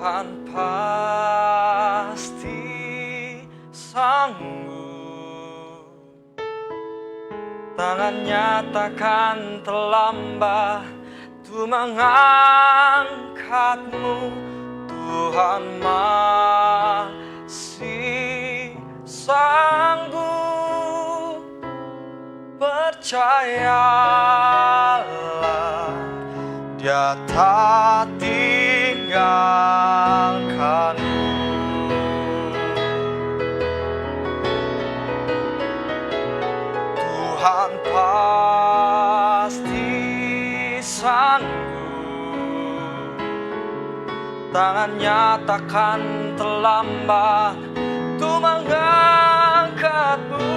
Tuhan pasti sanggup, tangannya takkan terlambat untuk mengangkatmu. Tuhan masih sanggup, percayalah, Dia tak tinggalkanmu. Tuhan pasti sanggup, tangannya takkan terlambat untuk mengangkatmu.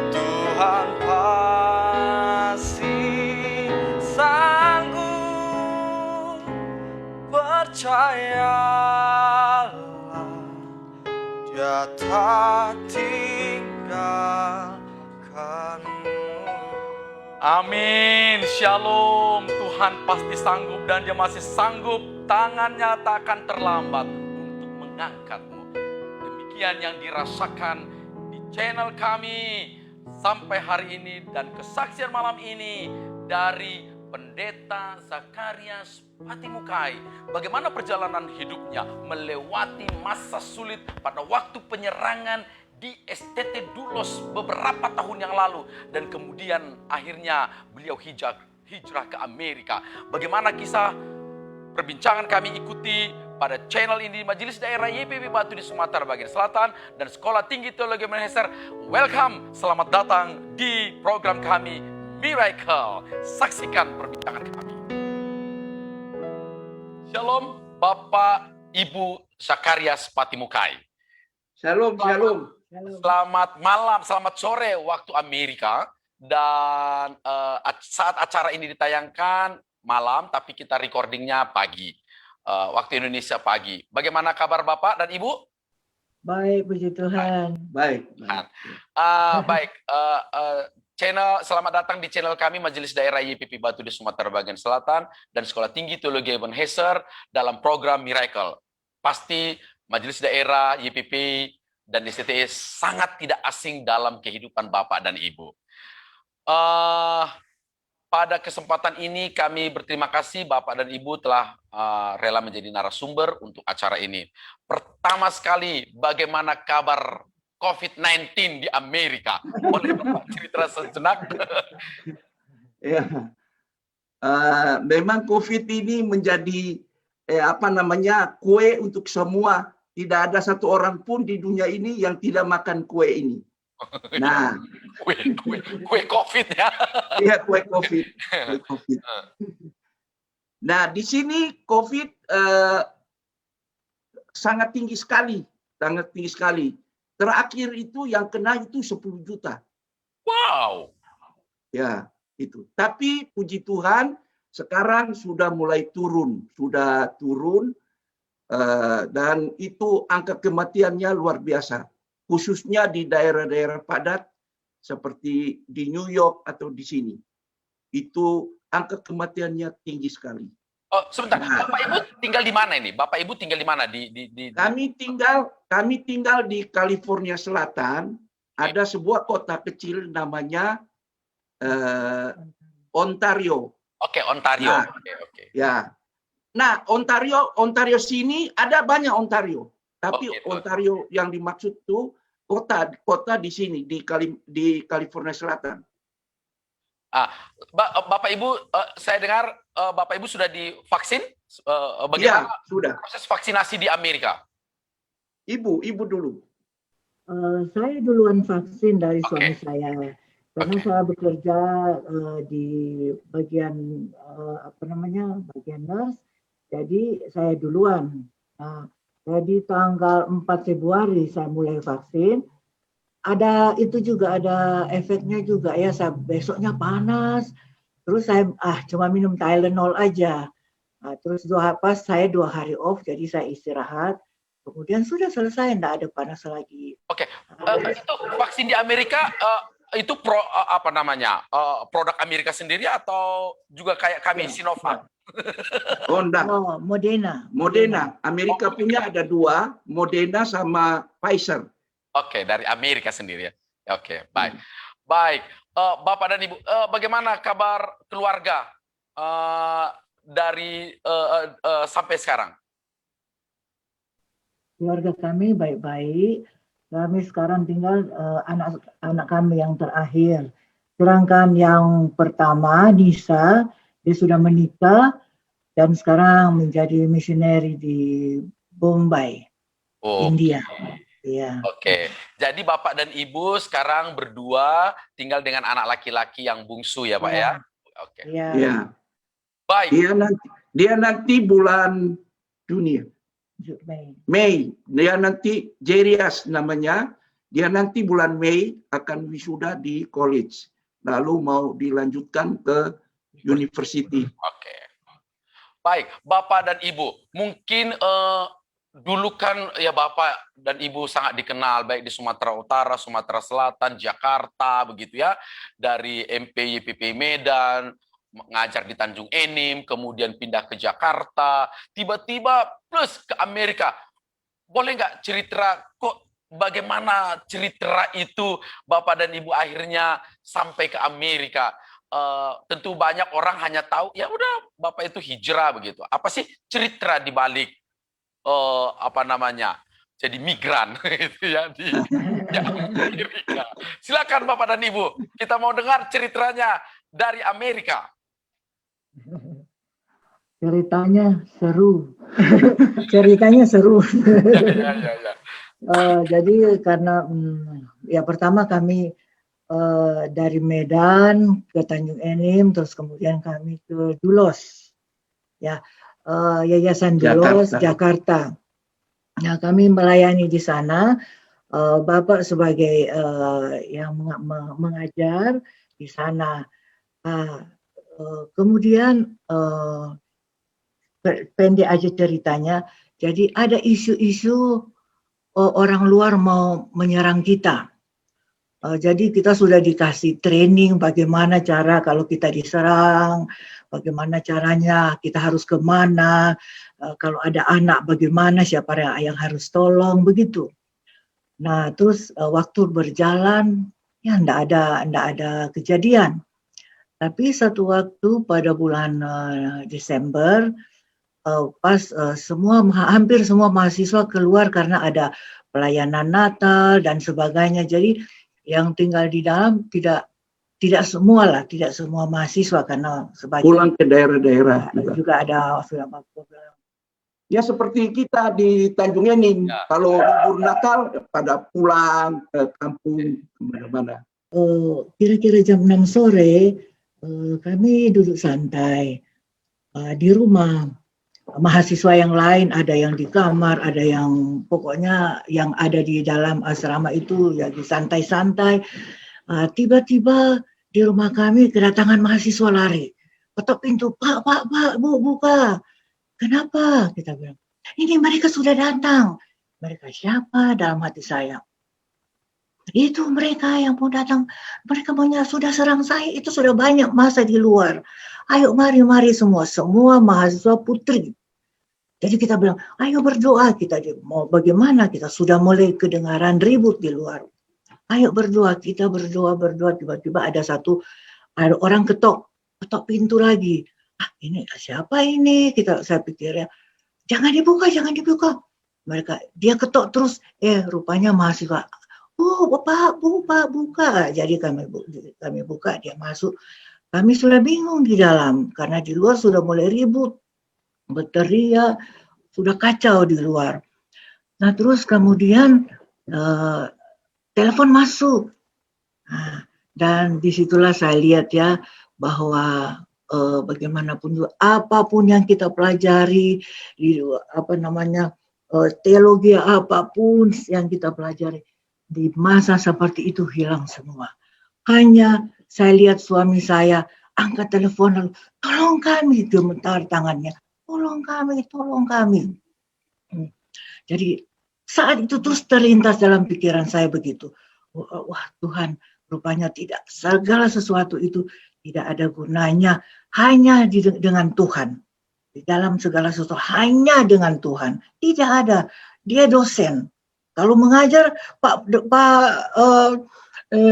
Tuhan pasti sanggup, percayalah, Dia tak tinggalkanmu. Amin. Shalom. Tuhan pasti sanggup dan Dia masih sanggup. Tangannya tak akan terlambat untuk mengangkatmu. Demikian yang dirasakan di channel kami sampai hari ini dan kesaksian malam ini dari Pendeta Zakarias Patimukai. Bagaimana perjalanan hidupnya melewati masa sulit pada waktu penyerangan di STT Dulos beberapa tahun yang lalu. Dan kemudian akhirnya beliau hijrah ke Amerika. Bagaimana kisah perbincangan kami ikuti pada channel ini, Majelis Daerah YPP Batu di Sumatera bagian Selatan dan Sekolah Tinggi Teologi Manchester. Welcome, selamat datang di program kami Miracle. Saksikan perbincangan kami. Shalom Bapak Ibu Zakarias Patimukai. Shalom, shalom. Selamat malam, selamat sore waktu Amerika. Dan saat acara ini ditayangkan malam, tapi kita recordingnya pagi. Waktu Indonesia pagi. Bagaimana kabar Bapak dan Ibu? Baik, puji Tuhan. Baik. Baik. Selamat datang di channel kami Majelis Daerah YPP Batu di Sumatera bagian Selatan dan Sekolah Tinggi Teologi Ebenezer dalam program Miracle. Pasti Majelis Daerah YPP dan DCTE sangat tidak asing dalam kehidupan Bapak dan Ibu. Pada kesempatan ini kami berterima kasih Bapak dan Ibu telah rela menjadi narasumber untuk acara ini. Pertama sekali, bagaimana kabar COVID-19 di Amerika? Boleh Bapak cerita sejenak? Ya, memang COVID ini menjadi kue untuk semua. Tidak ada satu orang pun di dunia ini yang tidak makan kue ini. Nah, kue COVID ya? Iya, kue COVID. Nah, di sini COVID sangat tinggi sekali. Terakhir itu yang kena itu 10 juta. Wow. Ya, itu. Tapi puji Tuhan, sekarang sudah mulai turun. Dan itu angka kematiannya luar biasa. Khususnya di daerah-daerah padat seperti di New York atau di sini. Itu angka kematiannya tinggi sekali. Oh, sebentar. Bapak Ibu tinggal di mana ini? Bapak Ibu tinggal di mana? Kami tinggal di California Selatan. Ada sebuah kota kecil namanya Ontario. Oke, Ontario. Nah, Oke. Ya. Nah, Ontario sini ada banyak Ontario. Tapi Ontario yang dimaksud itu kota di sini di California Selatan. Bapak Ibu, saya dengar Bapak Ibu sudah divaksin. Bagaimana sudah. Proses vaksinasi di Amerika? Ibu dulu. Saya duluan vaksin dari suami saya. Karena saya bekerja di bagian bagian nurse. Jadi saya duluan. Jadi tanggal 4 Februari saya mulai vaksin. Itu juga ada efeknya juga ya. Saya besoknya panas. Terus saya cuma minum Tylenol aja. Terus saya 2 hari off, jadi saya istirahat. Kemudian sudah selesai, enggak ada panas lagi. Oke. Itu vaksin di Amerika itu apa namanya? Produk Amerika sendiri atau juga kayak kami Ya. Sinovac? Oh, enggak. Oh, Moderna. Moderna. Amerika punya ada dua, Moderna sama Pfizer. Oke, dari Amerika sendiri ya. Oke, baik. Baik, Bapak dan Ibu, bagaimana kabar keluarga dari sampai sekarang? Keluarga kami baik-baik. Kami sekarang tinggal anak kami yang terakhir. Sedangkan yang pertama, Nisa, dia sudah menikah dan sekarang menjadi misioneri di Bombay, India. Iya. Oke, jadi Bapak dan Ibu sekarang berdua tinggal dengan anak laki-laki yang bungsu ya Pak ya? Oke. Iya. Ya. Baik. Dia nanti bulan Juni, Mei. Dia nanti Jerias namanya. Dia nanti bulan Mei akan wisuda di college. Lalu mau dilanjutkan ke university. Oke. Baik, Bapak dan Ibu, mungkin dulu kan ya Bapak dan Ibu sangat dikenal baik di Sumatera Utara, Sumatera Selatan, Jakarta begitu ya. Dari MPYPP Medan, ngajar di Tanjung Enim, kemudian pindah ke Jakarta, tiba-tiba plus ke Amerika. Boleh nggak cerita kok bagaimana cerita itu Bapak dan Ibu akhirnya sampai ke Amerika? Tentu banyak orang hanya tahu ya udah Bapak itu hijrah begitu. Apa sih cerita di balik apa namanya? Jadi migran itu ya di Amerika. Silakan Bapak dan Ibu, kita mau dengar ceritanya dari Amerika. Ceritanya seru. Ceritanya seru. Ya. Jadi karena ya pertama kami dari Medan ke Tanjung Enim, terus kemudian kami ke Dulos, ya Yayasan Dulos Jakarta. Nah, kami melayani di sana. Bapak sebagai yang mengajar di sana. Kemudian pendek aja ceritanya. Jadi ada isu-isu orang luar mau menyerang kita. Jadi kita sudah dikasih training bagaimana cara kalau kita diserang, bagaimana caranya, kita harus kemana, kalau ada anak bagaimana, siapa yang harus tolong, begitu. Nah terus waktu berjalan, ya enggak ada kejadian. Tapi satu waktu pada bulan Desember, pas hampir semua mahasiswa keluar karena ada pelayanan Natal dan sebagainya. Jadi yang tinggal di dalam tidak semua mahasiswa karena sebagian pulang ke daerah-daerah juga ada. Ya seperti kita di Tanjung Enim, kalau libur Natal pada pulang ke kampung kemana-mana. Kira-kira jam 6 sore kami duduk santai di rumah. Mahasiswa yang lain ada yang di kamar, ada yang pokoknya yang ada di dalam asrama itu ya di santai-santai. Tiba-tiba di rumah kami kedatangan mahasiswa lari, ketok pintu, Pak, Bu, buka. Kenapa? Kita bilang, ini mereka sudah datang. Mereka siapa? Dalam hati saya. Itu mereka yang mau datang, mereka maunya sudah serang saya, itu sudah banyak masa di luar. Ayo mari semua mahasiswa putri. Jadi kita bilang, ayo berdoa, kita mau bagaimana, kita sudah mulai kedengaran ribut di luar. Ayo berdoa, kita berdoa, tiba-tiba ada orang ketok pintu lagi. Ini siapa ini? Saya pikir ya, jangan dibuka. Dia ketok terus, rupanya mahasiswa. Pak, buka. Jadi kami buka, dia masuk. Kami sudah bingung di dalam, karena di luar sudah mulai ribut. Berteriak, sudah kacau di luar. Nah terus kemudian telepon masuk. Dan disitulah saya lihat ya, bahwa bagaimanapun juga, apapun yang kita pelajari, teologi apapun yang kita pelajari, di masa seperti itu hilang semua. Hanya saya lihat suami saya angkat telepon lalu, tolong kami, gemetar tangannya. Tolong kami. Jadi saat itu terus terlintas dalam pikiran saya begitu. Wah Tuhan, rupanya tidak. Segala sesuatu itu tidak ada gunanya, hanya dengan Tuhan. Di dalam segala sesuatu hanya dengan Tuhan. Tidak ada. Dia dosen. Kalau mengajar, Pak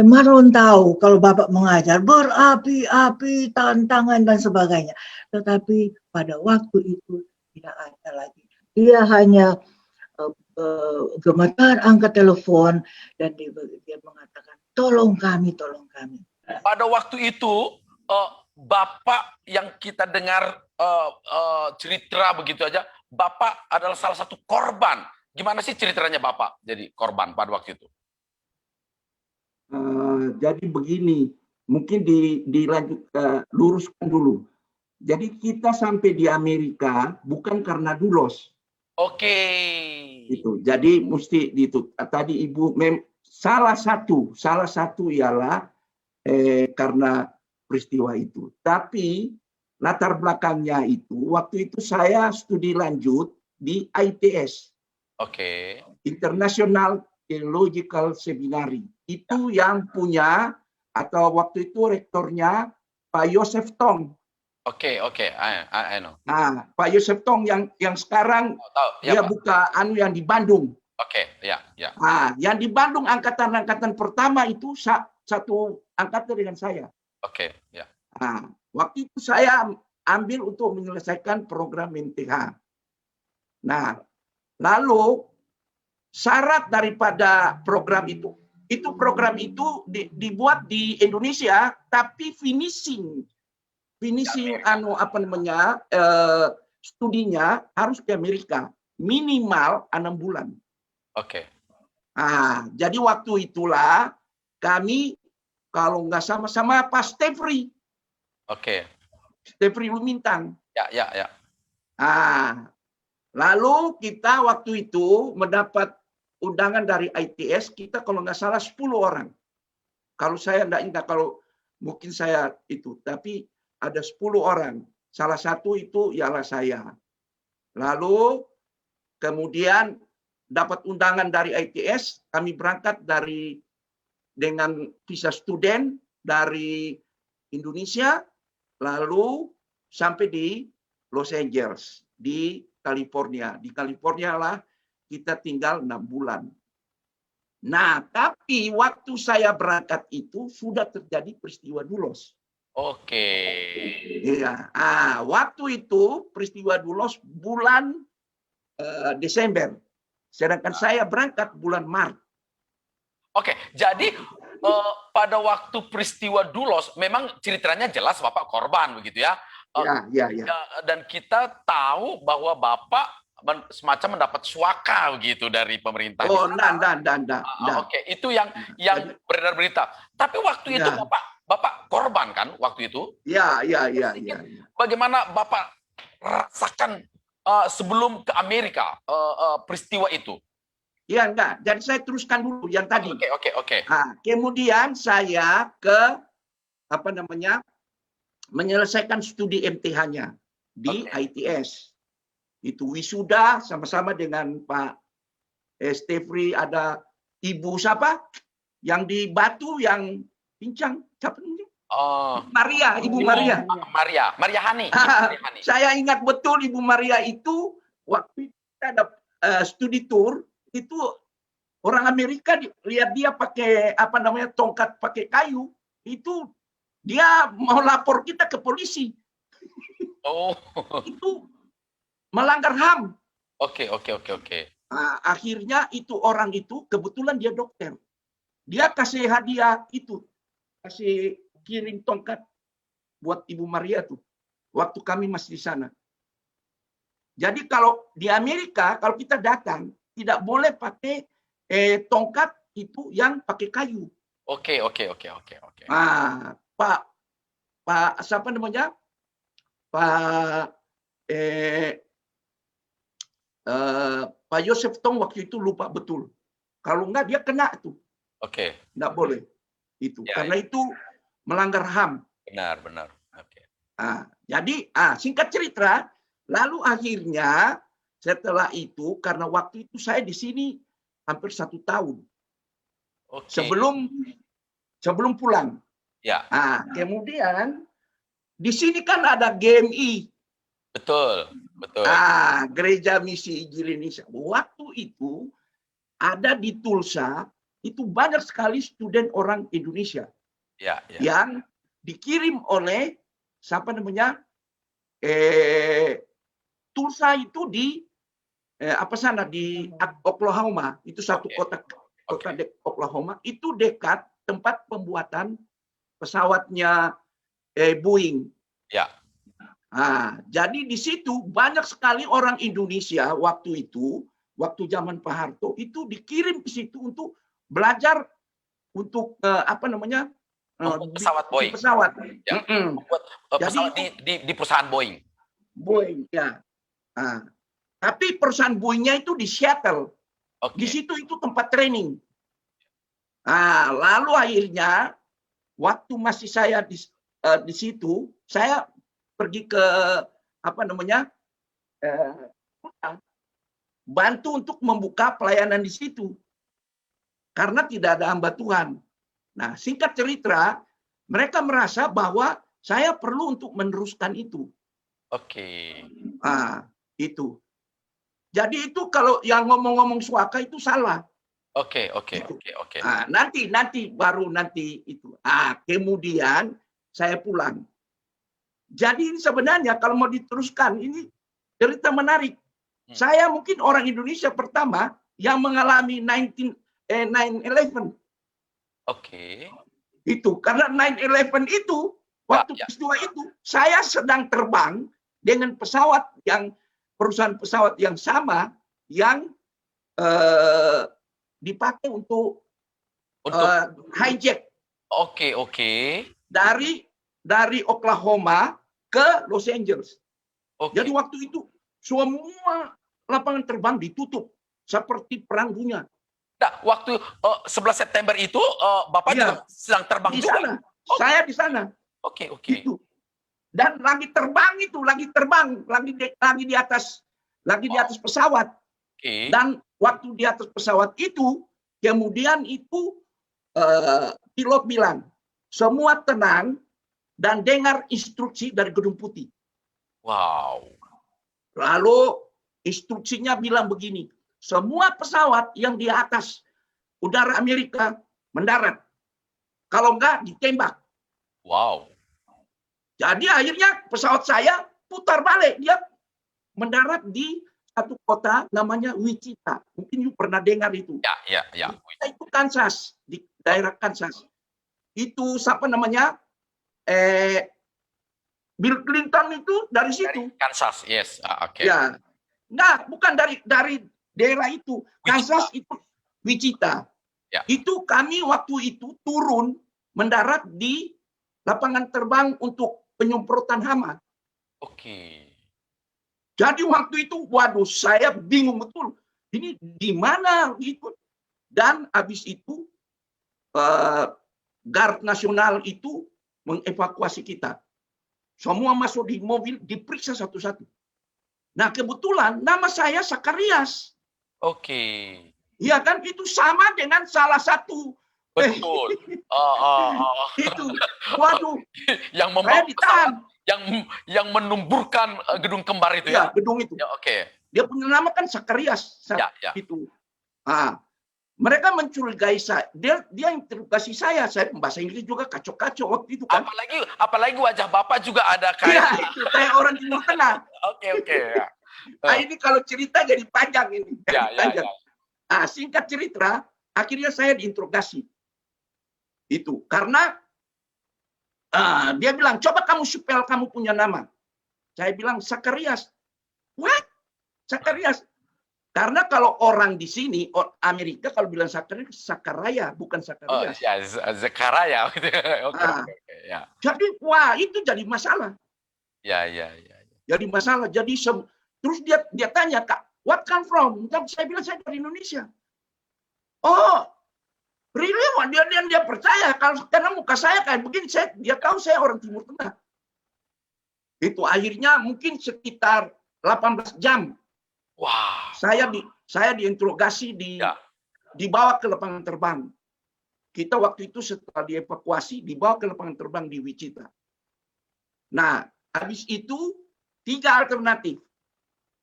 Marlon tahu kalau Bapak mengajar berapi-api, tantangan dan sebagainya. Tetapi pada waktu itu tidak ada lagi. Dia hanya gemetar angkat telepon dan dia mengatakan, tolong kami, tolong kami. Pada waktu itu Bapak yang kita dengar cerita begitu aja, Bapak adalah salah satu korban. Gimana sih ceritanya Bapak jadi korban pada waktu itu? Jadi begini, mungkin dilanjut luruskan dulu. Jadi kita sampai di Amerika bukan karena dulos. Oke. Itu. Jadi mesti itu. Tadi Ibu salah satu ialah karena peristiwa itu. Tapi latar belakangnya itu waktu itu saya studi lanjut di ITS. Oke. International Theological Seminary. Itu yang punya atau waktu itu rektornya Pak Yosef Tong. Oke, I know. Nah, Pak Yosef Tong yang sekarang dia buka yang di Bandung. Oke, ya. Nah, yang di Bandung angkatan pertama itu satu angkatan dengan saya. Oke, ya. Nah, waktu itu saya ambil untuk menyelesaikan program MTH. Nah, lalu syarat daripada program itu dibuat di Indonesia, tapi finishing studinya harus di Amerika minimal 6 bulan. Oke. Nah, jadi waktu itulah kami kalau nggak sama-sama Pak Stefri. Oke. Stefri Lumintang. Ya. Nah, lalu kita waktu itu mendapat undangan dari ITS, kita kalau nggak salah 10 orang. Kalau saya nggak ingat, kalau mungkin saya itu, tapi ada 10 orang. Salah satu itu ialah saya. Lalu kemudian dapat undangan dari ITS, kami berangkat dengan visa student dari Indonesia, lalu sampai di Los Angeles, di California. Di California lah kita tinggal 6 bulan. Nah, tapi waktu saya berangkat itu sudah terjadi peristiwa Dulos. Oke. Iya. Waktu itu peristiwa Dulos bulan Desember. Sedangkan saya berangkat bulan Maret. Oke, jadi pada waktu peristiwa Dulos memang ceritanya jelas Bapak korban begitu ya. Ya. Dan kita tahu bahwa Bapak semacam mendapat suaka begitu dari pemerintah. Oh, enggak. Oke, itu yang beredar berita. Tapi waktu itu Bapak korban kan waktu itu? Iya. Bagaimana Bapak rasakan sebelum ke Amerika peristiwa itu? Iya, enggak. Jadi saya teruskan dulu yang tadi. Oke. Kemudian saya menyelesaikan studi MTH-nya di ITS. Itu wisuda sama-sama dengan Pak Stefri, ada Ibu siapa? Yang di Batu yang pincang, siapa ini? Maria, Ibu Maria. Maria Hani. Saya ingat betul Ibu Maria itu waktu kita ada studi tour itu orang Amerika lihat dia pakai tongkat pakai kayu, itu dia mau lapor kita ke polisi. Itu melanggar HAM. Oke. Akhirnya itu orang itu kebetulan dia dokter. Dia kasih hadiah itu, kasih kirim tongkat buat Ibu Maria tuh. Waktu kami masih di sana. Jadi kalau di Amerika kalau kita datang tidak boleh pakai tongkat itu yang pakai kayu. Oke. Pak siapa namanya? Pak Yosef Tong waktu itu lupa betul. Kalau enggak dia kena tuh. Oke. Enggak boleh. Itu. Ya, karena itu melanggar HAM. Benar. Oke. Jadi singkat cerita, lalu akhirnya setelah itu karena waktu itu saya di sini hampir 1 tahun. Oke. sebelum pulang. Ya, Kemudian di sini kan ada GMI, betul, betul. Gereja Misi Injil Indonesia. Waktu itu ada di Tulsa, itu banyak sekali student orang Indonesia Ya, ya. yang dikirim oleh siapa namanya Tulsa itu di di Oklahoma, itu satu kota Oklahoma, itu dekat tempat pembuatan pesawatnya Boeing. Ya. Jadi di situ banyak sekali orang Indonesia waktu itu, waktu zaman Pak Harto itu dikirim ke situ untuk belajar untuk Membuat pesawat Boeing. Pesawat. Ya. Membuat pesawat di perusahaan Boeing. Boeing, ya. Tapi perusahaan Boeing-nya itu di Seattle. Oke. Di situ itu tempat training. Lalu akhirnya waktu masih saya di situ, saya pergi ke bantu untuk membuka pelayanan di situ karena tidak ada hamba Tuhan. Nah, singkat cerita, mereka merasa bahwa saya perlu untuk meneruskan itu. Oke. Itu. Jadi itu kalau yang ngomong-ngomong suaka itu salah. Oke. Nanti baru itu. Kemudian saya pulang. Jadi ini sebenarnya kalau mau diteruskan ini cerita menarik. Saya mungkin orang Indonesia pertama yang mengalami 9/11. Oke. Itu karena 9/11 itu waktu peristiwa itu saya sedang terbang dengan perusahaan pesawat yang sama yang dipakai untuk hijack. Oke. Dari Oklahoma ke Los Angeles. Oke. Jadi waktu itu semua lapangan terbang ditutup seperti perang dunia. Nah, waktu 11 September itu Bapak juga sedang terbang di juga? sana. Saya di sana. Oke. Itu. Dan lagi terbang, lagi di atas pesawat. Oke. Dan waktu di atas pesawat itu, kemudian itu pilot bilang, semua tenang dan dengar instruksi dari Gedung Putih. Wow. Lalu instruksinya bilang begini, semua pesawat yang di atas udara Amerika mendarat. Kalau enggak, ditembak. Wow. Jadi akhirnya pesawat saya putar balik. Dia mendarat di satu kota namanya Wichita. Mungkin you pernah dengar itu. Ya. Itu Kansas, di daerah Kansas. Itu siapa namanya? Bill Clinton itu dari situ. Dari Kansas, yes. Oke. Ya. Enggak, bukan dari daerah itu. Kansas itu Wichita. Ya. Itu kami waktu itu turun mendarat di lapangan terbang untuk penyemprotan hama. Oke. Jadi waktu itu, waduh, saya bingung betul. Ini di mana gitu. Dan habis itu Guard Nasional itu mengevakuasi kita. Semua masuk di mobil, diperiksa satu-satu. Nah, kebetulan nama saya Sakarias. Oke. Iya kan, itu sama dengan salah satu. Betul. Itu, waduh, Yang saya membawa ditahan. yang menumburkan gedung kembar itu Ya, ya? gedung itu. Ya, oke. Dia punya nama kan Sakarias. Ya. Itu. Mereka mencurigai saya. Dia interogasi saya bahasa Inggris juga kacau-kacau waktu itu kan. Apalagi wajah Bapak juga ada Iya, kayak. itu kayak orang Timur Tengah. Oke. Ya. Ini kalau cerita jadi panjang ini. Ya. Singkat cerita, akhirnya saya diinterogasi. Itu karena dia bilang, coba kamu spell kamu punya nama. Saya bilang Sakarias. What? Sakarias. Karena kalau orang di sini, Amerika kalau bilang Sakarias, Sakaraya, bukan Sakarias. Ya, Zekaraya. Oke. Ya. Jadi, wah itu jadi masalah. Ya. Jadi masalah. Jadi terus dia tanya, Kak, what come from? Saya bilang saya dari Indonesia. Oh, really? Dia percaya karena muka saya kayak begini, dia tahu saya orang Timur Tengah. Itu akhirnya mungkin sekitar 18 jam. Wah. Saya diinterogasi dibawa ke lapangan terbang. kita waktu itu setelah dievakuasi dibawa ke lapangan terbang di Wichita. Nah, habis itu 3 alternatif.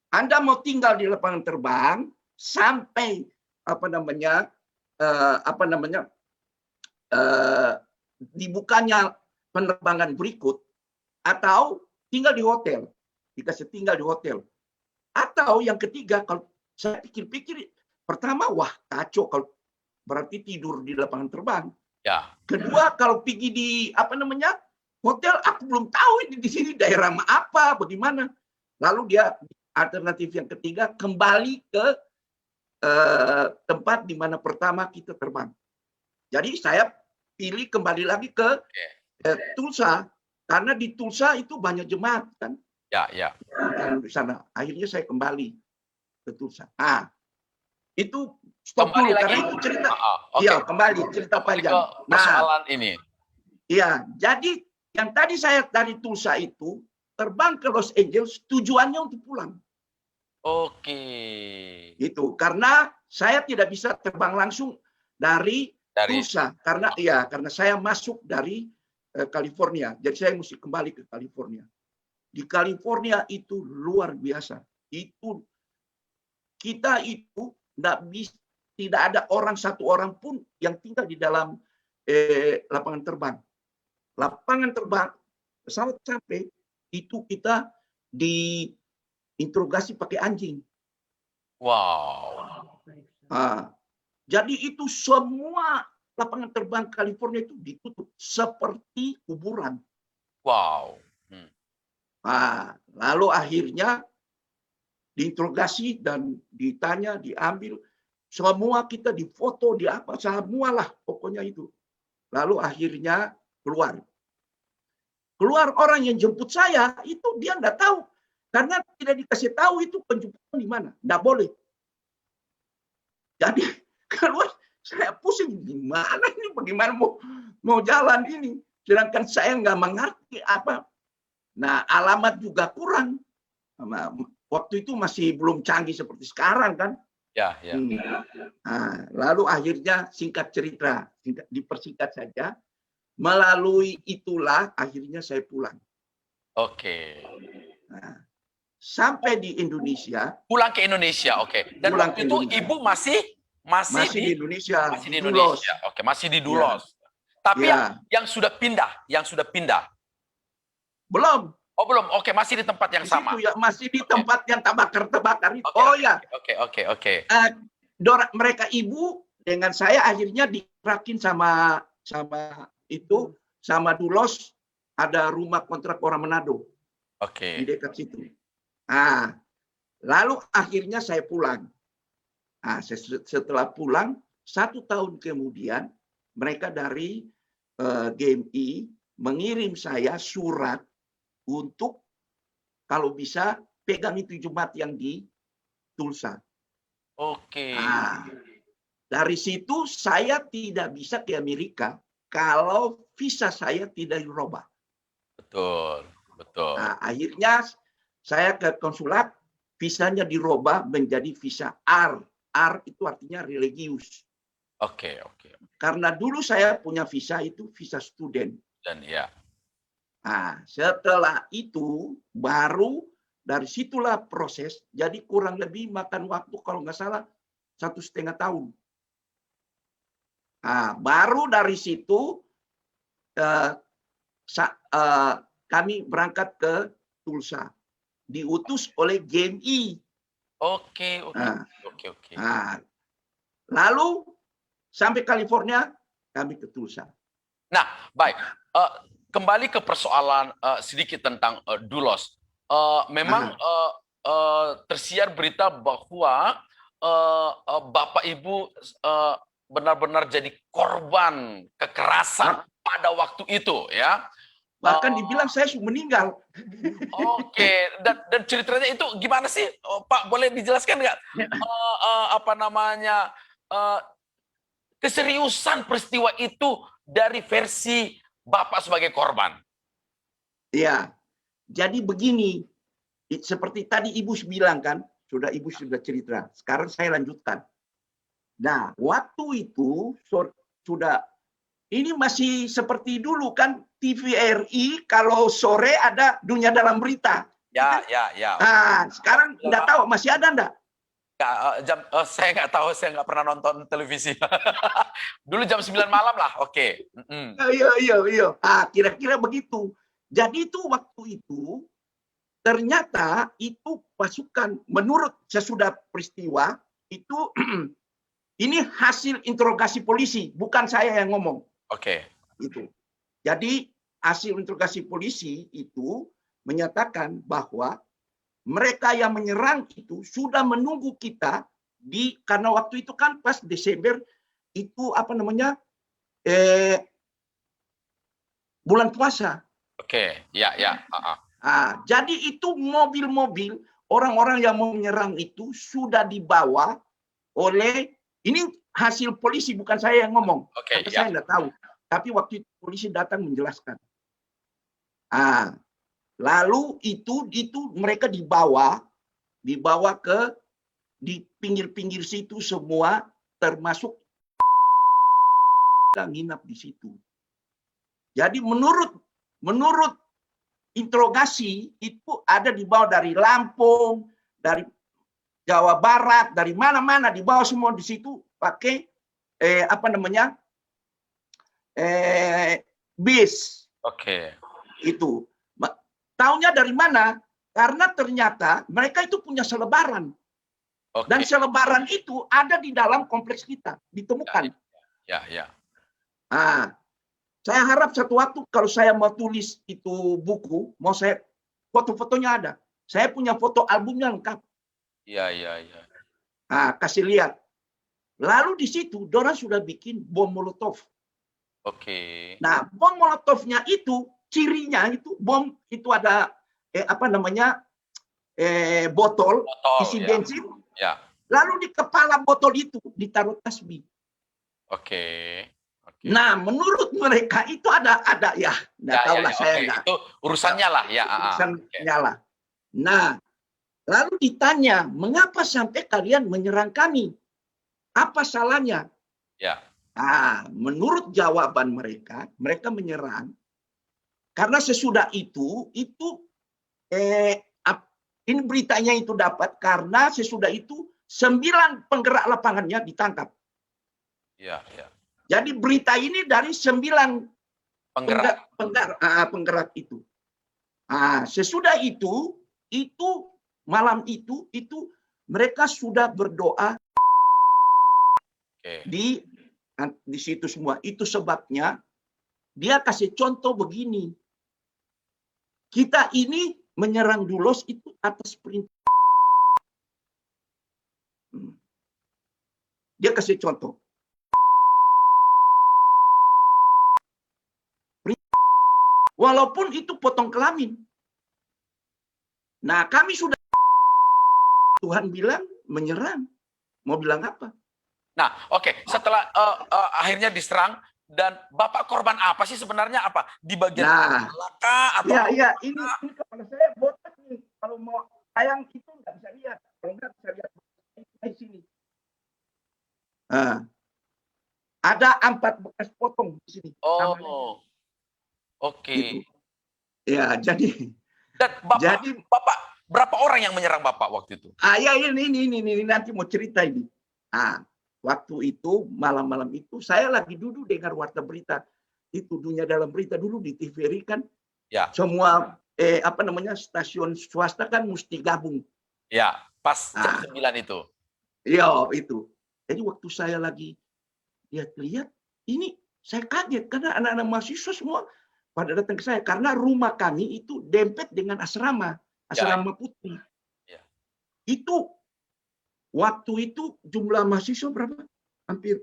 Anda mau tinggal di lapangan terbang sampai dibukanya penerbangan berikut, atau tinggal di hotel, dikasih tinggal di hotel. Atau yang ketiga, kalau saya pikir-pikir, pertama, wah kacau kalau berarti tidur di lapangan terbang. Ya. Kedua, kalau pergi di hotel, aku belum tahu ini di sini daerah apa, bagaimana. Lalu dia alternatif yang ketiga, kembali ke tempat di mana pertama kita terbang. Jadi saya pilih kembali lagi ke Tulsa, karena di Tulsa itu banyak jemaat kan. Ya. Di sana. Akhirnya saya kembali ke Tulsa. Nah, itu stop Kembali dulu lagi. karena itu cerita. Okay. Iya, kembali cerita panjang. Ke persoalan ini. Iya, jadi yang tadi saya dari Tulsa itu terbang ke Los Angeles tujuannya untuk pulang. Oke. Itu karena saya tidak bisa terbang langsung dari Tulsa karena saya masuk dari California. Jadi saya mesti kembali ke California. Di California itu luar biasa. Itu kita itu tidak ada satu orang pun yang tinggal di dalam lapangan terbang. Lapangan terbang pesawat sampai itu kita diinterogasi pakai anjing. Wow. Jadi itu semua lapangan terbang California itu ditutup seperti kuburan. Wow. Lalu akhirnya diinterogasi dan ditanya, diambil. Semua kita difoto, semualah pokoknya itu. Lalu akhirnya keluar. Keluar orang yang jemput saya, itu dia enggak tahu. Karena tidak dikasih tahu itu penjemputan di mana. Enggak boleh. Jadi keluar, saya pusing. Gimana ini, bagaimana mau jalan ini. Sedangkan saya enggak mengerti apa. Nah, alamat juga kurang. Waktu itu masih belum canggih seperti sekarang kan. Ya. Lalu akhirnya singkat cerita, dipersingkat saja. Melalui itulah akhirnya saya pulang. Oke. Sampai di Indonesia. Pulang ke Indonesia, oke. Dan waktu itu Ibu masih di Indonesia. Masih di Indonesia. Oke, masih di Dulos. Tapi yang sudah pindah. Belum. Oh belum, oke, masih di tempat yang sama. Ya, masih di tempat yang terbakar itu. Oke. Mereka ibu dengan saya akhirnya dikerakin sama Dulos, ada rumah kontrak orang Manado. Oke. Di dekat situ. Lalu akhirnya saya pulang. Setelah pulang 1 tahun kemudian mereka dari GMI mengirim saya surat untuk kalau bisa pegang itu jemaat yang di Tulsa. Oke. Dari situ saya tidak bisa ke Amerika kalau visa saya tidak dirubah. Betul. Akhirnya saya ke konsulat, visanya dirubah menjadi visa R. R itu artinya religius. Oke. Karena dulu saya punya visa itu visa student. Dan ya. Setelah itu baru dari situlah proses. Jadi kurang lebih makan waktu kalau nggak salah 1,5 tahun. Baru dari situ kami berangkat ke Tulsa, diutus oleh GMI. Oke. Lalu sampai California kami ke Tulsa. Nah, baik. Kembali ke persoalan sedikit tentang Dulos. Memang tersiar berita bahwa Bapak Ibu benar-benar jadi korban kekerasan pada waktu itu, ya. Bahkan dibilang saya sudah meninggal. Oke. Dan ceritanya itu gimana sih, Pak? Boleh dijelaskan nggak? Keseriusan peristiwa itu dari versi Bapak sebagai korban. Iya. Jadi begini, seperti tadi Ibu bilang kan, Ibu sudah cerita. Sekarang saya lanjutkan. Nah, waktu itu sudah ini masih seperti dulu kan, TVRI kalau sore ada Dunia Dalam Berita. Ya. Sekarang nggak tahu masih ada enggak? Saya nggak tahu, saya nggak pernah nonton televisi. Dulu jam 9 malam lah, oke. Iya. Kira-kira begitu. Jadi itu waktu itu ternyata itu pasukan, menurut sesudah peristiwa itu ini hasil interogasi polisi, bukan saya yang ngomong. Oke. Itu. Jadi hasil interogasi polisi itu menyatakan bahwa mereka yang menyerang itu sudah menunggu kita karena waktu itu kan pas Desember itu bulan puasa. Oke, ya. Jadi itu mobil-mobil orang-orang yang mau menyerang itu sudah dibawa oleh, ini hasil polisi bukan saya yang ngomong. Oke, Saya nggak tahu. Tapi waktu itu polisi datang menjelaskan. Lalu itu mereka dibawa ke di pinggir-pinggir situ semua, termasuk yang nginap di situ. Jadi menurut interogasi itu ada dibawa dari Lampung, dari Jawa Barat, dari mana-mana dibawa semua di situ pakai bis. Oke. Itu. Taunya dari mana? Karena ternyata mereka itu punya selebaran. Oke. Dan selebaran itu ada di dalam kompleks kita, ditemukan. Ya. Saya harap satu waktu kalau saya mau tulis itu buku, mau saya foto-fotonya ada. Saya punya foto albumnya lengkap. Iya. Kasih lihat. Lalu di situ Dora sudah bikin bom Molotov. Oke. Nah, bom Molotovnya itu cirinya itu bom itu ada botol isi bensin. Ya. Lalu di kepala botol itu ditaruh tasbih. Oke. Nah, menurut mereka itu ada ya, nggak tahu lah saya nggak. Itu urusannya lah ya. Urusannya lah. Nah, lalu ditanya, mengapa sampai kalian menyerang kami? Apa salahnya? Ya. Menurut jawaban mereka menyerang karena sesudah itu ini beritanya itu dapat karena sesudah itu 9 penggerak lapangannya ditangkap. Iya. Jadi berita ini dari 9 penggerak itu. Sesudah itu malam itu mereka sudah berdoa di situ semua. Itu sebabnya dia kasih contoh begini. Kita ini menyerang Dulos itu atas perintah. Dia kasih contoh. Walaupun itu potong kelamin. Nah, kami sudah Tuhan bilang menyerang. Mau bilang apa? Nah, oke. Setelah akhirnya diserang dan Bapak korban apa sih sebenarnya apa? Di bagian belakang atau? Iya. Ini kepala saya botak nih. Kalau mau tayang itu nggak bisa lihat. Kalau nggak bisa lihat di sini. Ada 4 bekas potong di sini. Oke. Gitu. Ya, jadi. Dan Bapak berapa orang yang menyerang Bapak waktu itu? Ya ini nanti mau cerita ini. Waktu itu malam-malam itu saya lagi duduk dengar warta berita itu Dunia Dalam Berita dulu di TVRI kan. Ya. Semua stasiun swasta kan mesti gabung. Ya, pas jam 9 itu. Iya, itu. Jadi waktu saya lagi lihat ini saya kaget karena anak-anak mahasiswa semua pada datang ke saya karena rumah kami itu dempet dengan asrama putri. Ya. Itu waktu itu jumlah mahasiswa berapa? Hampir.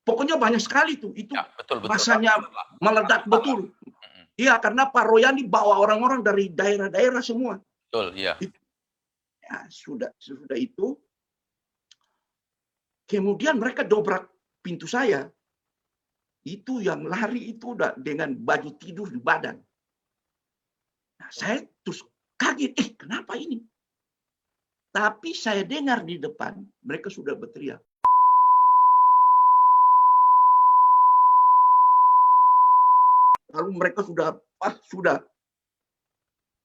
Pokoknya banyak sekali tuh. Itu betul. masanya meledak betul. Iya, karena Pak Royani bawa orang-orang dari daerah-daerah semua. Betul, iya. Ya, sudah itu. Kemudian mereka dobrak pintu saya. Itu yang lari itu udah dengan baju tidur di badan. Nah, saya terus kaget, kenapa ini? Tapi saya dengar di depan, mereka sudah berteriak. Lalu mereka sudah,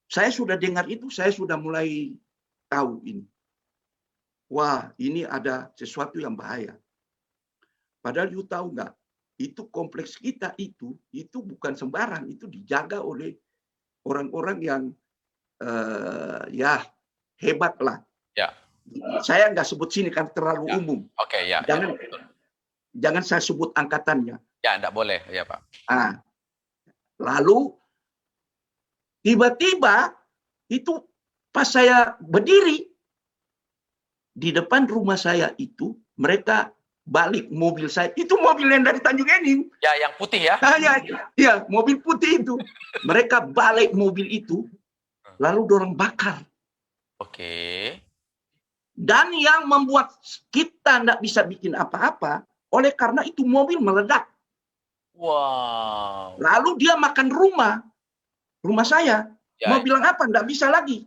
saya sudah dengar itu, saya sudah mulai tahu ini. Wah, ini ada sesuatu yang bahaya. Padahal you tahu nggak, itu kompleks kita itu bukan sembarang, itu dijaga oleh orang-orang yang ya hebat lah. Ya. Saya nggak sebut sini kan terlalu umum. Oke, ya. Jangan saya sebut angkatannya. Ya, enggak boleh, ya Pak. Lalu tiba-tiba itu pas saya berdiri di depan rumah saya itu, mereka balik mobil saya. Itu mobil yang dari Tanjung Enim. Ya, yang putih ya? Ya, mobil putih itu. Mereka balik mobil itu, lalu dorong bakar. Oke. Dan yang membuat kita tidak bisa bikin apa-apa, oleh karena itu mobil meledak. Wow. Lalu dia makan rumah saya. Ya, Mau bilang apa? Tidak bisa lagi.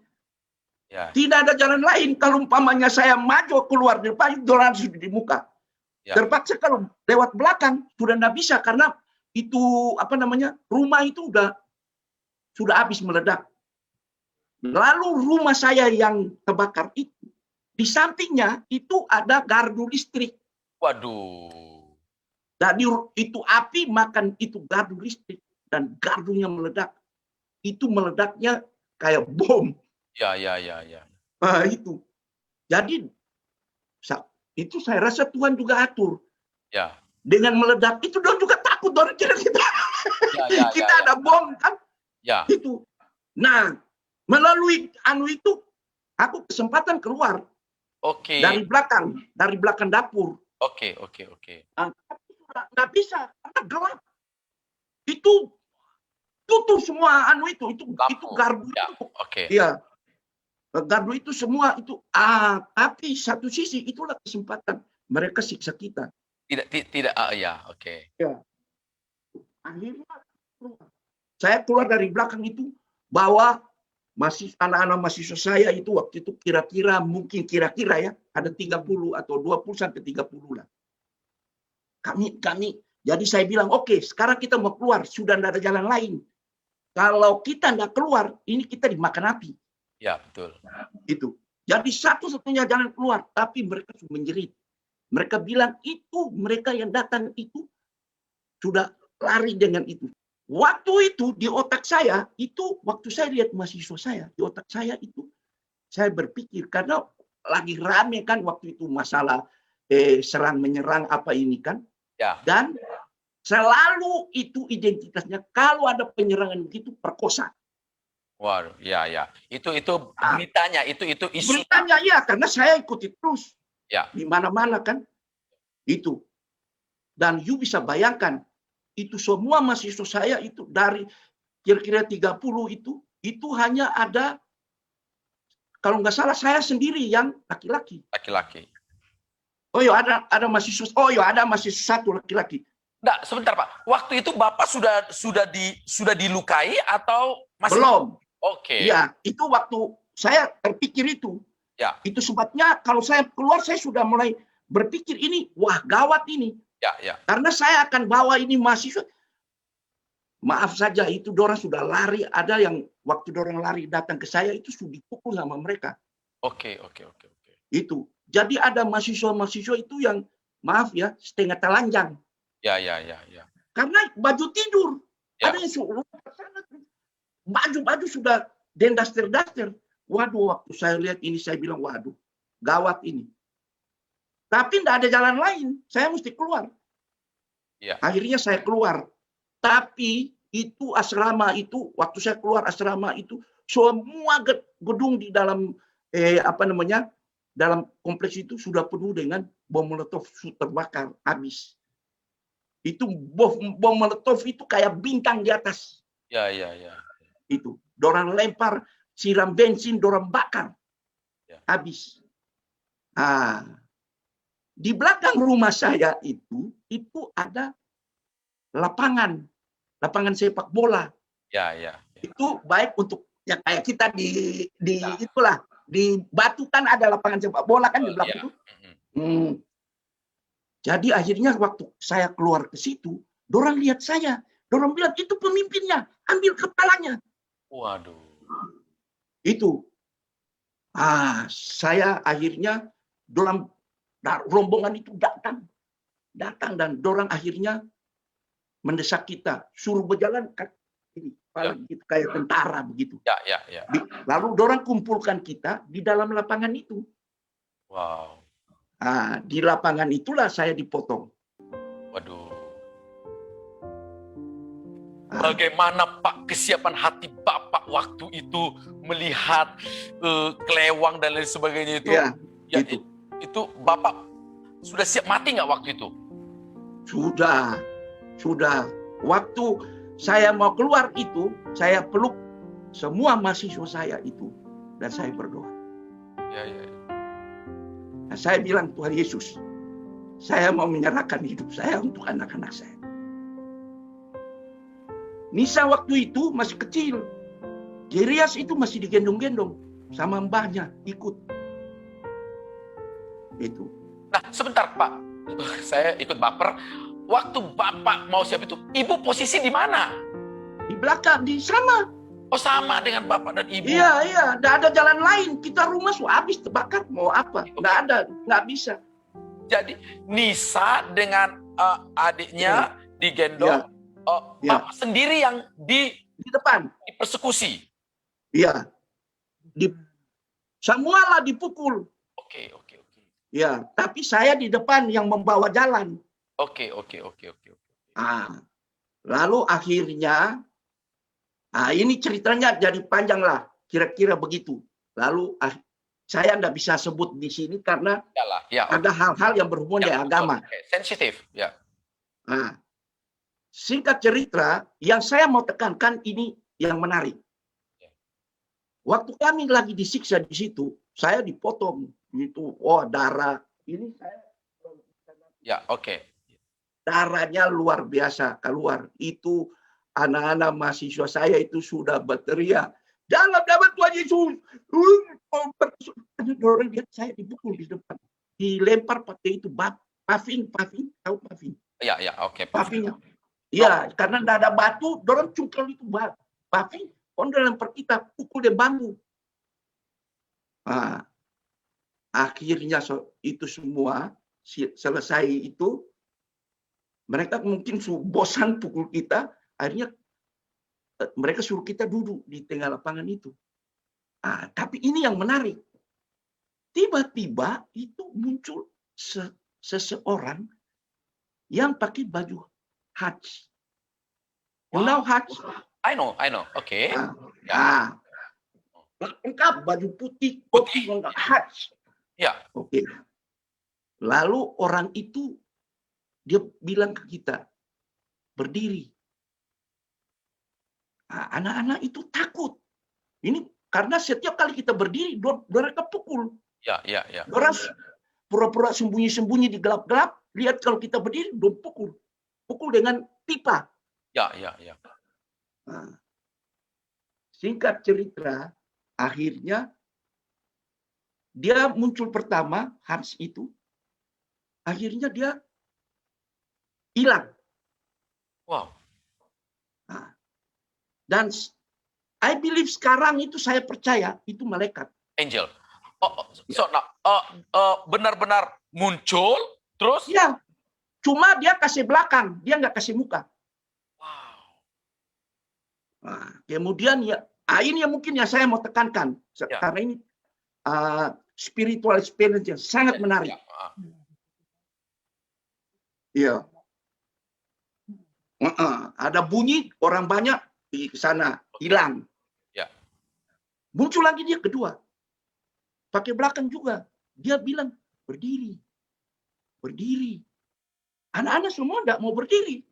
ya. Tidak ada jalan lain. Kalau umpamanya saya maju keluar di depan, dorong sudah di muka. Ya. Terpaksa kalau lewat belakang sudah tidak bisa karena itu rumah itu sudah habis meledak. Lalu rumah saya yang terbakar itu di sampingnya itu ada gardu listrik. Waduh. Jadi itu api makan itu gardu listrik dan gardunya meledak. Itu meledaknya kayak bom. Ya. Itu. Jadi itu saya rasa Tuhan juga atur. Ya. Dengan meledak itu dia juga takut orang kira kita. Kita ada bom kan? Ya. Itu. Nah, melalui itu aku kesempatan keluar. Oke. Dari belakang dapur. Oke. Nggak bisa karena gelap. Itu tutup semua itu gardu. Ya. Itu. Oke. Iya. Gardu itu semua itu. Tapi satu sisi itulah kesempatan mereka siksa kita. Tidak. Ya. Oke. Ya. Akhirnya saya keluar dari belakang itu bawa anak-anak mahasiswa saya itu waktu itu kira-kira ya ada 30 atau 20 sampai 30 lah. Kami jadi saya bilang oke, sekarang kita mau keluar, sudah tidak ada jalan lain. Kalau kita tidak keluar, ini kita dimakan api. Ya, betul. Itu. Jadi satu-satunya jalan keluar, tapi mereka sudah menjerit. Mereka bilang itu mereka yang datang itu sudah lari dengan itu. Waktu itu di otak saya itu waktu saya lihat mahasiswa saya di otak saya itu saya berpikir karena lagi rame kan waktu itu masalah serang menyerang apa ini kan. Ya. Dan selalu itu identitasnya kalau ada penyerangan begitu perkosa. Waduh, ya. Itu beritanya, itu isu. Beritanya ya karena saya ikuti terus. Ya. Di mana-mana kan. Itu. Dan you bisa bayangkan itu semua mahasiswa saya itu dari kira-kira 30 itu hanya ada kalau nggak salah saya sendiri yang laki-laki. Laki-laki. Oh ya ada mahasiswa satu laki-laki. Nggak, sebentar Pak. Waktu itu Bapak sudah dilukai atau masih? Belum. Oke. Ya, itu waktu saya terpikir itu. Ya. Itu sebabnya kalau saya keluar saya sudah mulai berpikir ini wah gawat ini. Ya. Karena saya akan bawa ini mahasiswa. Maaf saja itu dorang sudah lari. Ada yang waktu dorang lari datang ke saya itu sudah dipukul sama mereka. Oke. Itu. Jadi ada mahasiswa itu yang maaf ya setengah telanjang. Ya. Karena baju tidur. Ya. Ada yang baju sudah daster. Waduh waktu saya lihat ini saya bilang waduh gawat ini. Tapi tidak ada jalan lain. Saya mesti keluar. Ya. Akhirnya saya keluar. Tapi itu asrama itu, waktu saya keluar asrama itu, semua gedung di dalam, dalam kompleks itu sudah penuh dengan bom molotov terbakar, habis. Itu bom molotov itu kayak bintang di atas. Ya. Itu. Dorang lempar, siram bensin, dorang bakar. Ya. Habis. Di belakang rumah saya itu ada lapangan sepak bola. Ya. Itu baik untuk ya kayak kita di Batu kan ada lapangan sepak bola kan di belakang itu. Jadi akhirnya waktu saya keluar ke situ, dorang lihat saya Dorang bilang itu pemimpinnya, ambil kepalanya. Waduh. Itu. Saya akhirnya rombongan itu datang dan dorang akhirnya mendesak kita, suruh berjalan ini, gitu, kayak tentara begitu. Ya. Lalu dorang kumpulkan kita di dalam lapangan itu. Wow. Di lapangan itulah saya dipotong. Waduh. Bagaimana Pak kesiapan hati Bapak waktu itu melihat kelewang dan lain sebagainya itu? Itu Bapak sudah siap mati nggak waktu itu? Sudah. Waktu saya mau keluar itu, saya peluk semua mahasiswa saya itu dan saya berdoa. Ya. Nah, saya bilang, Tuhan Yesus, saya mau menyerahkan hidup saya untuk anak-anak saya. Nisa waktu itu masih kecil. Jerias itu masih digendong-gendong sama mbahnya ikut. Itu. Nah, sebentar Pak. Saya ikut baper. Waktu Bapak mau siap itu, Ibu posisi di mana? Di belakang, di sama. Oh, sama dengan Bapak dan Ibu. Iya. Nggak ada jalan lain. Kita rumah habis terbakar. Mau apa? Nggak ada. Nggak bisa. Jadi, Nisa dengan adiknya digendong. Bapak sendiri yang di depan. Dipersekusi. Iya. Semualah dipukul. Oke. Ya, tapi saya di depan yang membawa jalan. Oke. Lalu akhirnya, ini ceritanya jadi panjang lah, kira-kira begitu. Lalu saya nggak bisa sebut di sini karena ada hal-hal yang berhubungan dengan agama. Sensitif, ya. Singkat cerita, yang saya mau tekankan ini yang menarik. Waktu kami lagi disiksa di situ, saya dipotong. Itu, darah. Ini saya. Ya, oke. Darahnya luar biasa keluar. Itu anak-anak mahasiswa saya itu sudah berteriak, dalam nama Tuhan Yesus. Orang lihat saya dipukul di depan. Dilempar pakai itu paving, tahu paving? Ya, oke. Paving. Ya, karena tidak ada batu, dorong cungkel itu paving. Orang lempar kita, pukul dia bambu. Akhirnya itu semua selesai itu, mereka mungkin bosan pukul kita, akhirnya mereka suruh kita duduk di tengah lapangan itu. Tapi ini yang menarik. Tiba-tiba itu muncul seseorang yang pakai baju Hajj. You know Hajj? I know. Oke. Lengkap baju putih Hajj. Ya. Oke. Lalu orang itu dia bilang ke kita, berdiri. Anak-anak itu takut. Ini karena setiap kali kita berdiri, mereka pukul. Ya. Orang pura-pura sembunyi-sembunyi di gelap-gelap, lihat kalau kita berdiri, pukul. Pukul dengan pipa. Ya. Singkat cerita, akhirnya dia muncul pertama, Hans itu. Akhirnya dia hilang. Wow. Dan I believe sekarang itu saya percaya itu malaikat. Angel. Benar-benar muncul, terus? Ya. Cuma dia kasih belakang, dia nggak kasih muka. Wow. Kemudian ini yang mungkin yang saya mau tekankan karena ini spiritual experience yang sangat menarik. Iya. Ada bunyi orang banyak di sana hilang. Ya. Muncul lagi dia kedua. Pakai belakang juga. Dia bilang berdiri. Anak-anak semua enggak mau berdiri.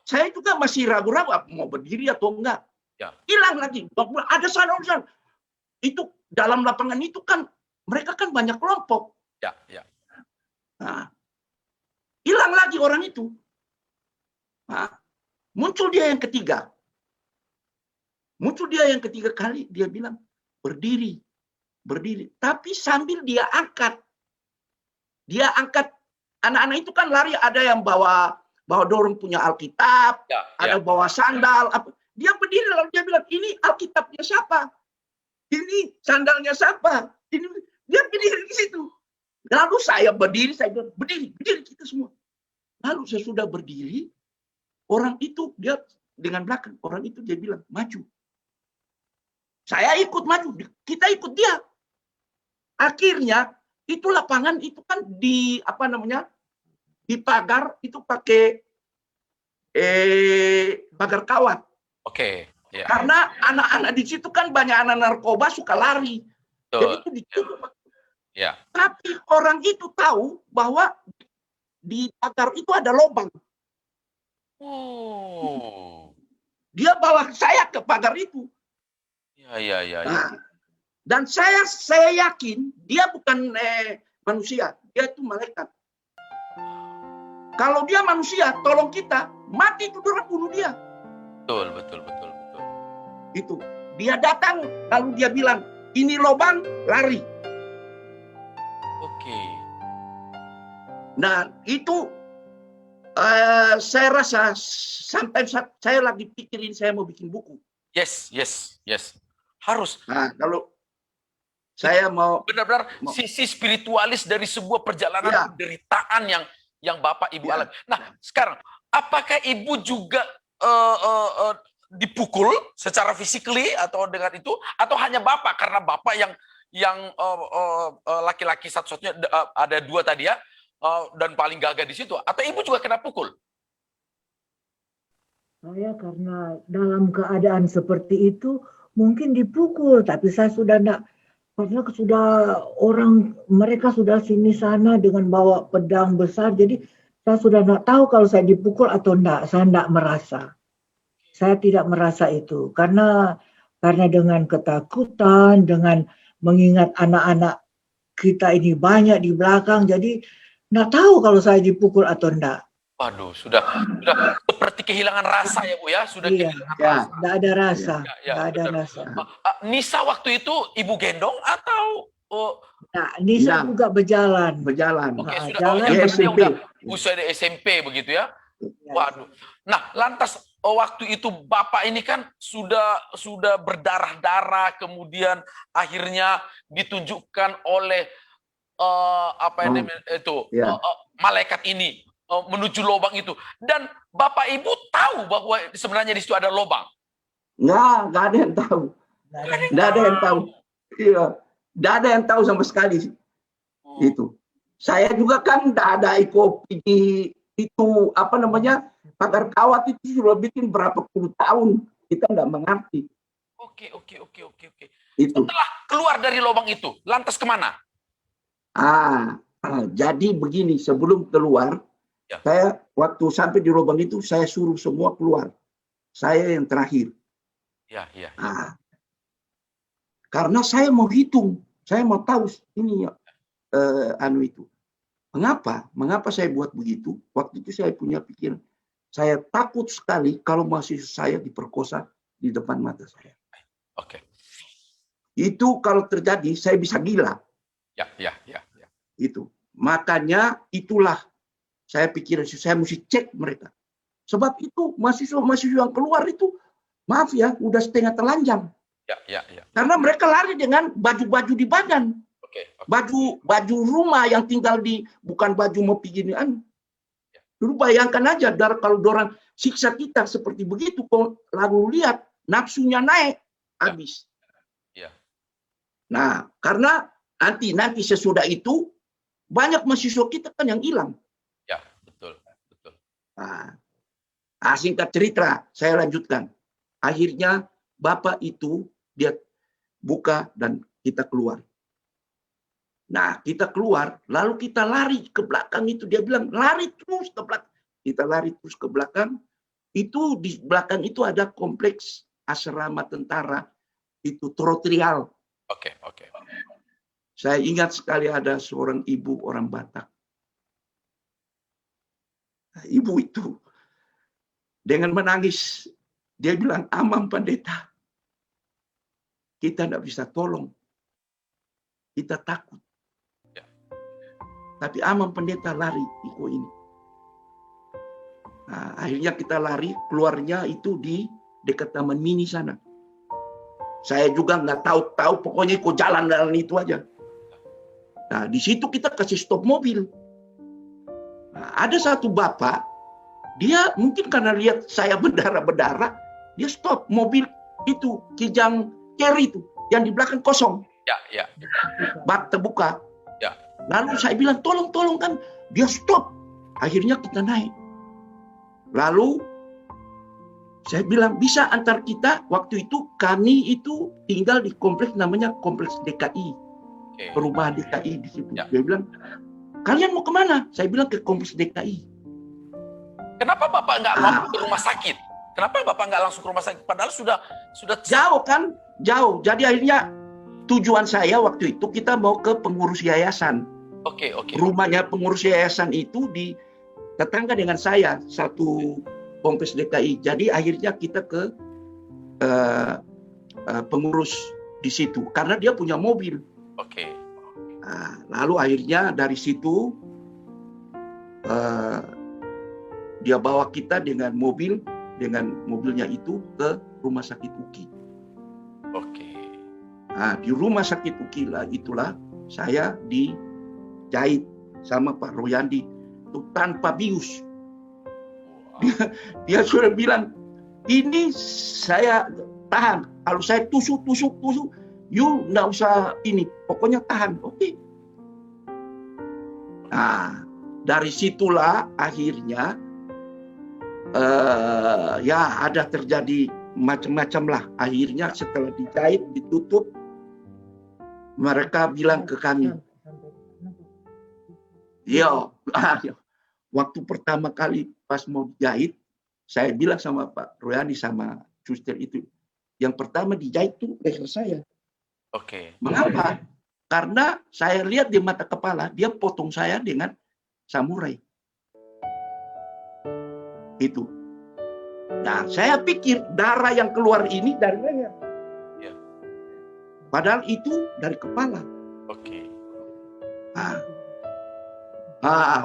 Saya juga masih ragu-ragu mau berdiri atau enggak. Hilang lagi. Ada sana. Itu dalam lapangan itu kan mereka kan banyak kelompok. Ya. Hilang lagi orang itu. Muncul dia yang ketiga. Kali dia bilang berdiri. Tapi sambil dia angkat anak-anak itu kan lari, ada yang bawa bahwa dorong punya Alkitab, Ya, ada ya. bawa sandal. Apa. Dia berdiri lalu dia bilang, ini Alkitabnya siapa? Ini sandalnya siapa? Ini dia berdiri di situ. Lalu saya berdiri, saya bilang, berdiri kita semua. Lalu sesudah berdiri, orang itu dia dengan belakang, orang itu dia bilang, maju. Saya ikut maju, kita ikut dia. Akhirnya itu lapangan itu kan di di pagar itu pakai pagar kawat. Oke. Ya. Karena anak-anak di situ kan banyak anak narkoba suka lari. Jadi Betul. itu ditutup. Ya. Tapi orang itu tahu bahwa di pagar itu ada lubang. Oh. Dia bawa saya ke pagar itu. Ya. Nah, dan saya yakin dia bukan manusia, dia itu malaikat. Kalau dia manusia, tolong kita, mati itu orang bunuh dia. Betul. Itu. Dia datang, lalu dia bilang, ini lubang, lari. Oke. Nah, itu saya rasa sampai saya lagi pikirin saya mau bikin buku. Yes. Harus. Nah, kalau saya mau Benar-benar sisi spiritualis dari sebuah perjalanan Ya. penderitaan yang Bapak Ibu Ya. alami. Nah, sekarang apakah Ibu juga dipukul secara physically atau dengan itu, atau hanya Bapak karena Bapak yang laki-laki satu-satunya, ada dua tadi ya, dan paling gagah di situ, atau Ibu juga kena pukul? Saya karena dalam keadaan seperti itu mungkin dipukul, tapi saya sudah enggak, karena sudah mereka sudah sini sana dengan bawa pedang besar, jadi saya sudah enggak tahu kalau saya dipukul atau enggak. Saya enggak merasa. Saya tidak merasa itu karena dengan ketakutan, dengan mengingat anak-anak kita ini banyak di belakang, jadi enggak tahu kalau saya dipukul atau enggak. Waduh, sudah seperti kehilangan rasa ya Bu ya, sudah Iya, kehilangan ya. rasa. enggak ada rasa, Ya, enggak ada benar. rasa. Nisa waktu itu Ibu gendong atau Nah, Nisa Ya. juga berjalan. oke, Nah, sudah jalan yang di berarti SMP. udah usia di SMP begitu ya? Ya. Waduh. Nah, lantas waktu itu Bapak ini kan sudah berdarah-darah, kemudian akhirnya ditunjukkan oleh Ya. malaikat ini menuju lubang itu, dan Bapak Ibu tahu bahwa sebenarnya di situ ada lubang. Nggak ada yang tahu. Nggak ada yang tahu. Iya, nggak ada yang tahu sama sekali. Itu. Saya juga kan nggak ada pergi itu pagar kawat itu sudah bikin berapa puluh tahun, kita nggak mengerti. Oke. Itu. Setelah keluar dari lubang itu, lantas kemana? Jadi begini, sebelum keluar, Ya. saya waktu sampai di lubang itu saya suruh semua keluar. Saya yang terakhir. Ya. Karena saya mau hitung, saya mau tahu ini itu. Mengapa saya buat begitu? Waktu itu saya punya pikiran, saya takut sekali kalau mahasiswa saya diperkosa di depan mata saya. Oke. Itu kalau terjadi, saya bisa gila. Ya. Itu. Makanya itulah saya pikir saya mesti cek mereka. Sebab itu mahasiswa yang keluar itu, maaf ya, udah setengah telanjang. Ya. Karena mereka lari dengan baju-baju di badan. Oke. Baju rumah yang tinggal bukan baju mau beginian. Dulu bayangkan aja, kalau orang siksa kita seperti begitu, kok lalu lihat nafsunya naik, habis. Ya. Nah, karena nanti sesudah itu banyak mahasiswa kita kan yang hilang. Ya, betul. Singkat cerita, saya lanjutkan. Akhirnya Bapak itu dia buka dan kita keluar. Nah, kita keluar, lalu kita lari ke belakang itu. Dia bilang, lari terus ke belakang. Kita lari terus ke belakang. Itu di belakang itu ada kompleks asrama tentara. Itu Trotrial. Oke. Saya ingat sekali ada seorang ibu orang Batak. Nah, ibu itu dengan menangis, dia bilang, Amam Pendeta, kita tidak bisa tolong. Kita takut. Tapi Amam Pendeta lari ikut ini. Nah, akhirnya kita lari, keluarnya itu di dekat Taman Mini sana. Saya juga nggak tahu, pokoknya ikut jalan-jalan itu aja. Nah, di situ kita kasih stop mobil. Nah, ada satu bapak, dia mungkin karena lihat saya berdarah-berdarah, dia stop mobil itu, Kijang Cherry itu, yang di belakang kosong. Ya. Bak terbuka. Ya. Lalu saya bilang, tolong kan. Dia stop. Akhirnya kita naik. Lalu saya bilang, bisa antar kita. Waktu itu kami itu tinggal di kompleks namanya Kompleks DKI. Oke. Perumahan DKI di situ. Ya. Dia bilang, kalian mau kemana? Saya bilang ke Kompleks DKI. Kenapa Bapak nggak langsung ke rumah sakit? Kenapa Bapak nggak langsung ke rumah sakit? Padahal sudah Jauh kan? Jauh. Jadi akhirnya tujuan saya waktu itu kita mau ke pengurus yayasan. Oke. Rumahnya pengurus yayasan itu di tetangga dengan saya, satu Kompleks DKI. Jadi akhirnya kita ke pengurus di situ karena dia punya mobil. Oke. Nah, lalu akhirnya dari situ dia bawa kita dengan mobilnya itu ke rumah sakit UKI. Oke. Nah, di rumah sakit UKI itulah saya dijahit sama Pak Royandi itu tanpa bius. Dia sudah bilang, ini saya tahan. Kalau saya tusuk, you nggak usah ini. Pokoknya tahan. Oke. Nah, dari situlah akhirnya ya ada terjadi macam-macam lah. Akhirnya setelah dijahit, ditutup, mereka bilang ke kami, waktu pertama kali pas mau dijahit, saya bilang sama Pak Royani sama suster itu, yang pertama dijahit tuh leher saya. Oke. Mengapa? Karena saya lihat di mata kepala, dia potong saya dengan samurai. Itu. Nah, saya pikir darah yang keluar ini dari leher. Ya. Padahal itu dari kepala. Oke.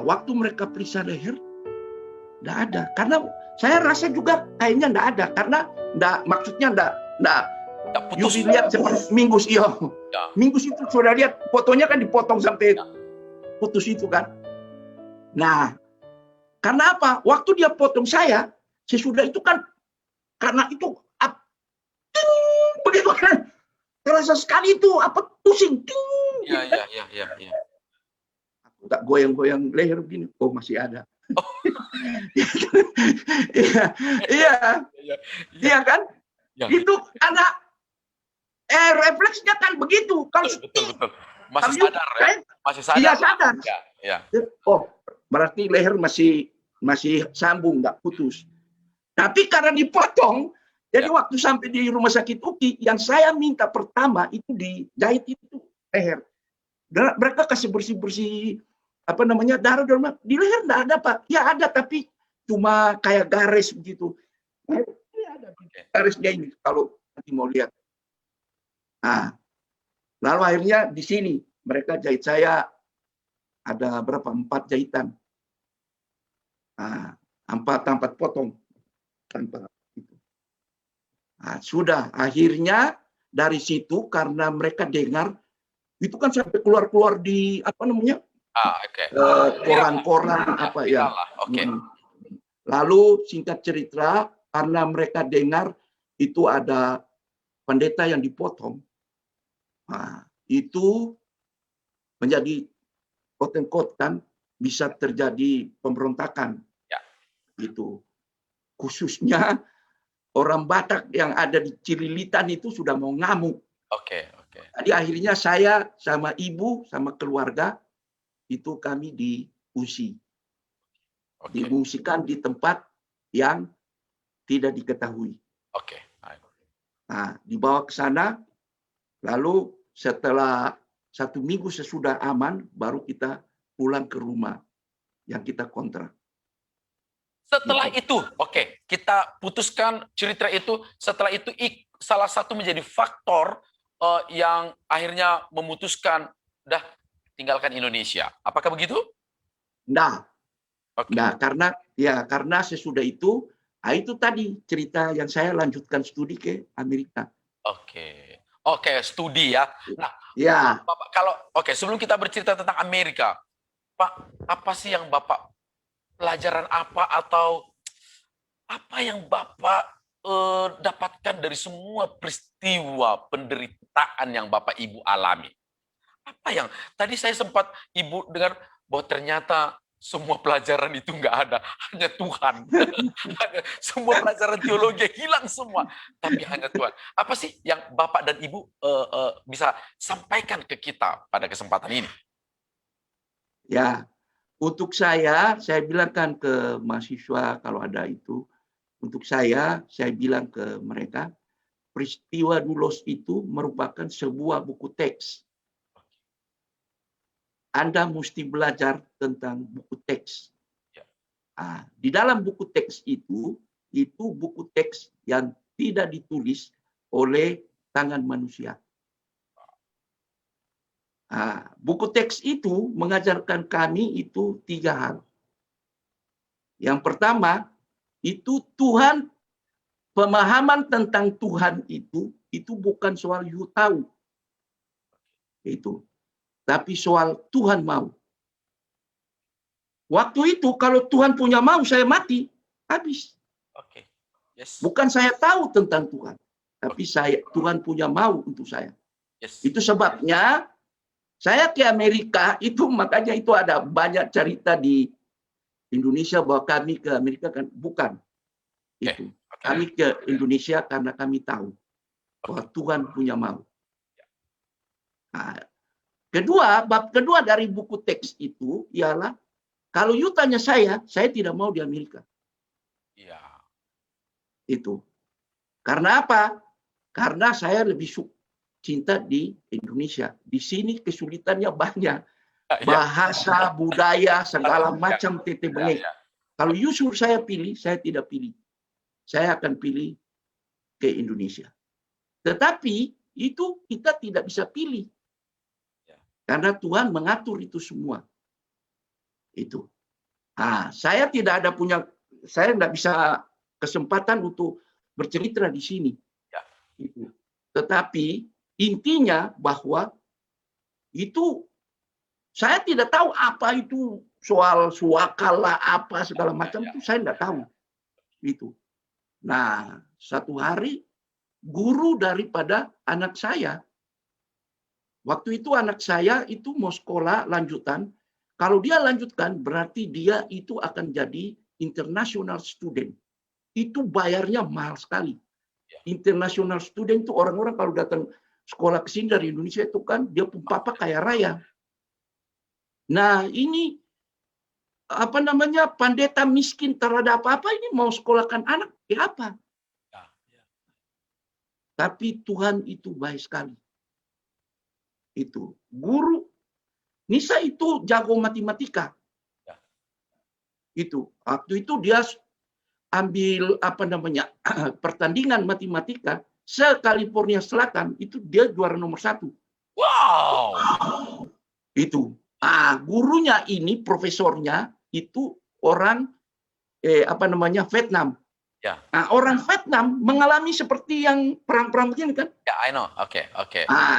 Waktu mereka periksa leher, enggak ada. Karena saya rasa juga kayaknya enggak ada. Karena maksudnya enggak Putus. Yudi lihat seperti Minggus, iya. Ya. Minggus itu sudah lihat fotonya kan dipotong sampai putus itu kan. Nah, karena apa? Waktu dia potong saya, sesudah itu kan karena itu begitu kan. Terasa sekali itu pusing. Iya. Aku tak goyang-goyang leher begini, masih ada. Oh. Iya kan? Ya. Itu karena refleksnya kan begitu. Kalau Betul. Masih sadar ya? Masih sadar. Iya, sadar. Ya. Oh, berarti leher masih sambung, nggak putus. Tapi karena dipotong, jadi waktu sampai di rumah sakit UKI, yang saya minta pertama itu dijahit itu leher. Mereka kasih bersih-bersih darah di leher nggak ada Pak. Ya ada tapi cuma kayak garis begitu. Ada garisnya ini kalau nanti mau lihat. Nah, lalu akhirnya di sini mereka jahit saya ada berapa? 4 jahitan. 4 potong tanpa itu. Nah, sudah akhirnya dari situ karena mereka dengar itu kan sampai keluar di koran-koran ya. Oke. Lalu singkat cerita karena mereka dengar itu ada pendeta yang dipotong. Nah, itu menjadi quote-unquote kan bisa terjadi pemberontakan. Ya. Itu khususnya orang Batak yang ada di Cililitan itu sudah mau ngamuk. Oke. Jadi akhirnya saya sama ibu sama keluarga itu kami diungsi. Diungsikan di tempat yang tidak diketahui. Oke. Nah, dibawa ke sana, lalu setelah 1 minggu sesudah aman, baru kita pulang ke rumah yang kita kontrak. Setelah itu, kita putuskan cerita itu. Setelah itu salah satu menjadi faktor yang akhirnya memutuskan tinggalkan Indonesia. Apakah begitu? Nah, Oke. Nah, karena sesudah itu, itu tadi cerita yang saya lanjutkan studi ke Amerika. Oke. Oke, studi ya. Nah, Ya, Bapak, sebelum kita bercerita tentang Amerika, Pak, apa sih yang Bapak pelajaran apa atau apa yang Bapak dapatkan dari semua peristiwa penderitaan yang Bapak Ibu alami? Apa yang tadi saya sempat Ibu dengar bahwa ternyata semua pelajaran itu nggak ada, hanya Tuhan. Semua pelajaran teologi hilang semua, tapi hanya Tuhan. Apa sih yang Bapak dan Ibu bisa sampaikan ke kita pada kesempatan ini? ya. Untuk saya bilangkan ke mahasiswa kalau ada itu, untuk saya bilang ke mereka, peristiwa Dulos itu merupakan sebuah buku teks. Anda mesti belajar tentang buku teks. Di dalam buku teks itu buku teks yang tidak ditulis oleh tangan manusia. Buku teks itu mengajarkan kami itu 3 hal. Yang pertama, itu Tuhan, pemahaman tentang Tuhan itu bukan soal you tahu. Itu. Tapi soal Tuhan mau. Waktu itu kalau Tuhan punya mau, saya mati. Habis. Oke. Yes. Bukan saya tahu tentang Tuhan. Tapi Tuhan punya mau untuk saya. Yes. Itu sebabnya saya ke Amerika itu, makanya itu ada banyak cerita di Indonesia bahwa kami ke Amerika kan. Bukan. Itu. Kami ke Indonesia karena kami tahu bahwa Tuhan punya mau. Bab kedua dari buku teks itu ialah kalau you tanya saya tidak mau di Amerika. Iya. Itu. Karena apa? Karena saya lebih cinta di Indonesia. Di sini kesulitannya banyak. Bahasa, budaya, segala macam tete bengek. Kalau you suruh saya pilih, saya tidak pilih. Saya akan pilih ke Indonesia. Tetapi itu kita tidak bisa pilih. Karena Tuhan mengatur itu semua. Itu. Saya tidak bisa kesempatan untuk bercerita di sini. Itu. Tetapi intinya bahwa itu saya tidak tahu apa itu soal suakala apa segala macam itu saya tidak tahu. Itu. Nah, satu hari guru daripada anak saya, waktu itu anak saya itu mau sekolah lanjutan. Kalau dia lanjutkan, berarti dia itu akan jadi international student. Itu bayarnya mahal sekali. International student itu orang-orang kalau datang sekolah ke sini dari Indonesia itu kan, dia pun papa kaya raya. Nah, ini pendeta miskin terhadap apa ini mau sekolahkan anak, apa? Tapi Tuhan itu baik sekali. Itu guru Nisa itu jago matematika. Itu waktu itu dia ambil pertandingan matematika se-California Selatan itu dia juara nomor 1. Wow. Itu. Gurunya ini profesornya itu orang Vietnam. Ya. Orang Vietnam mengalami seperti yang perang-perang begini kan? Ya, I know. Oke.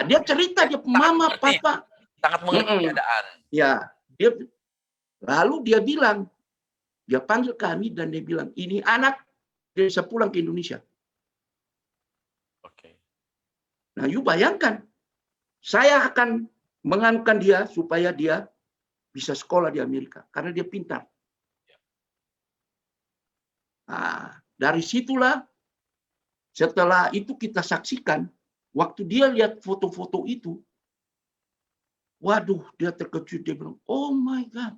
Dia cerita dia mama, papa sangat mengerti keadaan. Ya, lalu dia bilang, dia panggil kami dan dia bilang, ini anak dia bisa pulang ke Indonesia. Oke. Nah, you bayangkan, saya akan menganukan dia supaya dia bisa sekolah di Amerika karena dia pintar. Dari situlah setelah itu kita saksikan waktu dia lihat foto-foto itu, waduh, dia terkejut, dia bilang, oh my God,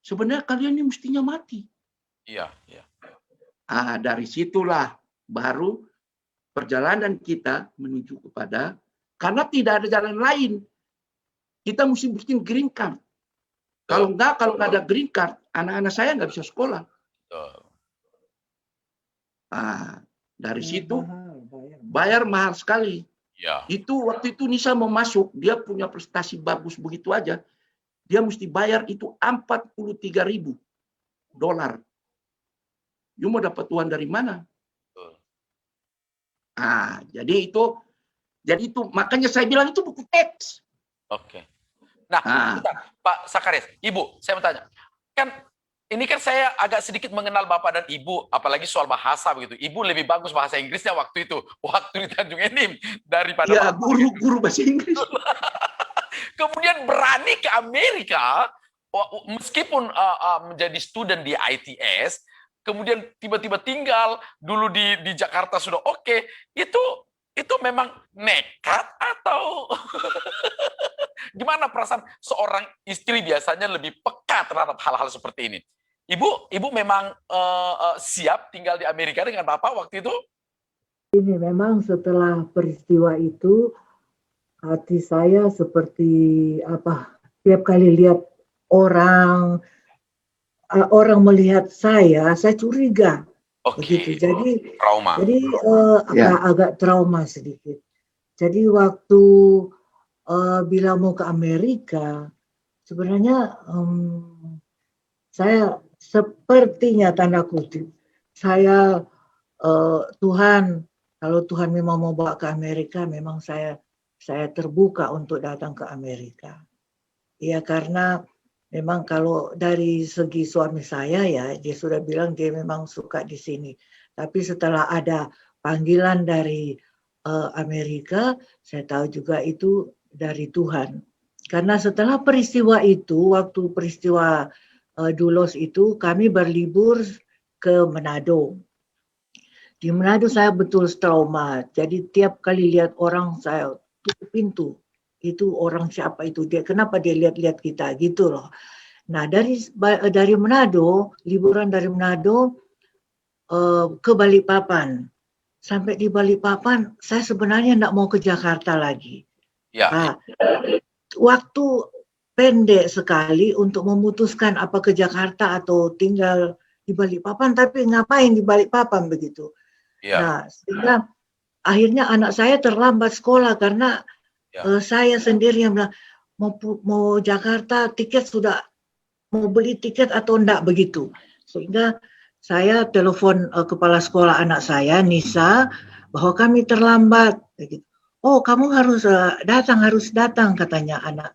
sebenarnya kalian ini mestinya mati. Iya. Dari situlah baru perjalanan kita menuju kepada, karena tidak ada jalan lain. Kita mesti bikin green card. Kalau nggak ada green card, anak-anak saya nggak bisa sekolah. Dari situ bayar mahal sekali. Ya. Itu waktu itu Nisa mau masuk, dia punya prestasi bagus begitu aja, dia mesti bayar itu 43.000. dolar. You mau dapat uang dari mana? Betul. Jadi itu makanya saya bilang itu buku teks. Oke. Nah, bentar, Pak Sakaris, Ibu, saya mau tanya. Kan ini kan saya agak sedikit mengenal Bapak dan Ibu, apalagi soal bahasa begitu. Ibu lebih bagus bahasa Inggrisnya waktu di Tanjung Enim daripada Ya, Bapak. guru bahasa Inggris. Kemudian berani ke Amerika, meskipun menjadi student di ITS, kemudian tiba-tiba tinggal dulu di Jakarta sudah oke. Itu memang nekat atau gimana perasaan seorang istri biasanya lebih peka terhadap hal-hal seperti ini? Ibu memang siap tinggal di Amerika dengan Bapak waktu itu? Ini memang setelah peristiwa itu hati saya seperti tiap kali lihat orang melihat saya curiga. Oke. Begitu. Trauma. Jadi agak trauma sedikit. Jadi waktu bila mau ke Amerika, sebenarnya saya sepertinya tanda kutip, saya Tuhan, kalau Tuhan memang mau bawa ke Amerika, memang saya terbuka untuk datang ke Amerika. Ya karena memang kalau dari segi suami saya ya, dia sudah bilang dia memang suka di sini. Tapi setelah ada panggilan dari Amerika, saya tahu juga itu dari Tuhan. Karena setelah peristiwa itu, waktu peristiwa Dulos itu, kami berlibur ke Manado. Di Manado saya betul trauma. Jadi tiap kali lihat orang saya tutup pintu. Itu orang siapa itu? Kenapa dia lihat-lihat kita gitu loh. Nah dari Manado, liburan dari Manado ke Balikpapan. Sampai di Balikpapan, saya sebenarnya tidak mau ke Jakarta lagi. Ya. Waktu pendek sekali untuk memutuskan apa ke Jakarta atau tinggal di Balikpapan, tapi ngapain di Balikpapan begitu. Ya. Nah, sehingga akhirnya anak saya terlambat sekolah karena saya sendiri yang bilang mau Jakarta tiket sudah mau beli tiket atau enggak begitu. Sehingga saya telepon kepala sekolah anak saya Nisa bahwa kami terlambat begitu. Oh, kamu harus datang katanya anak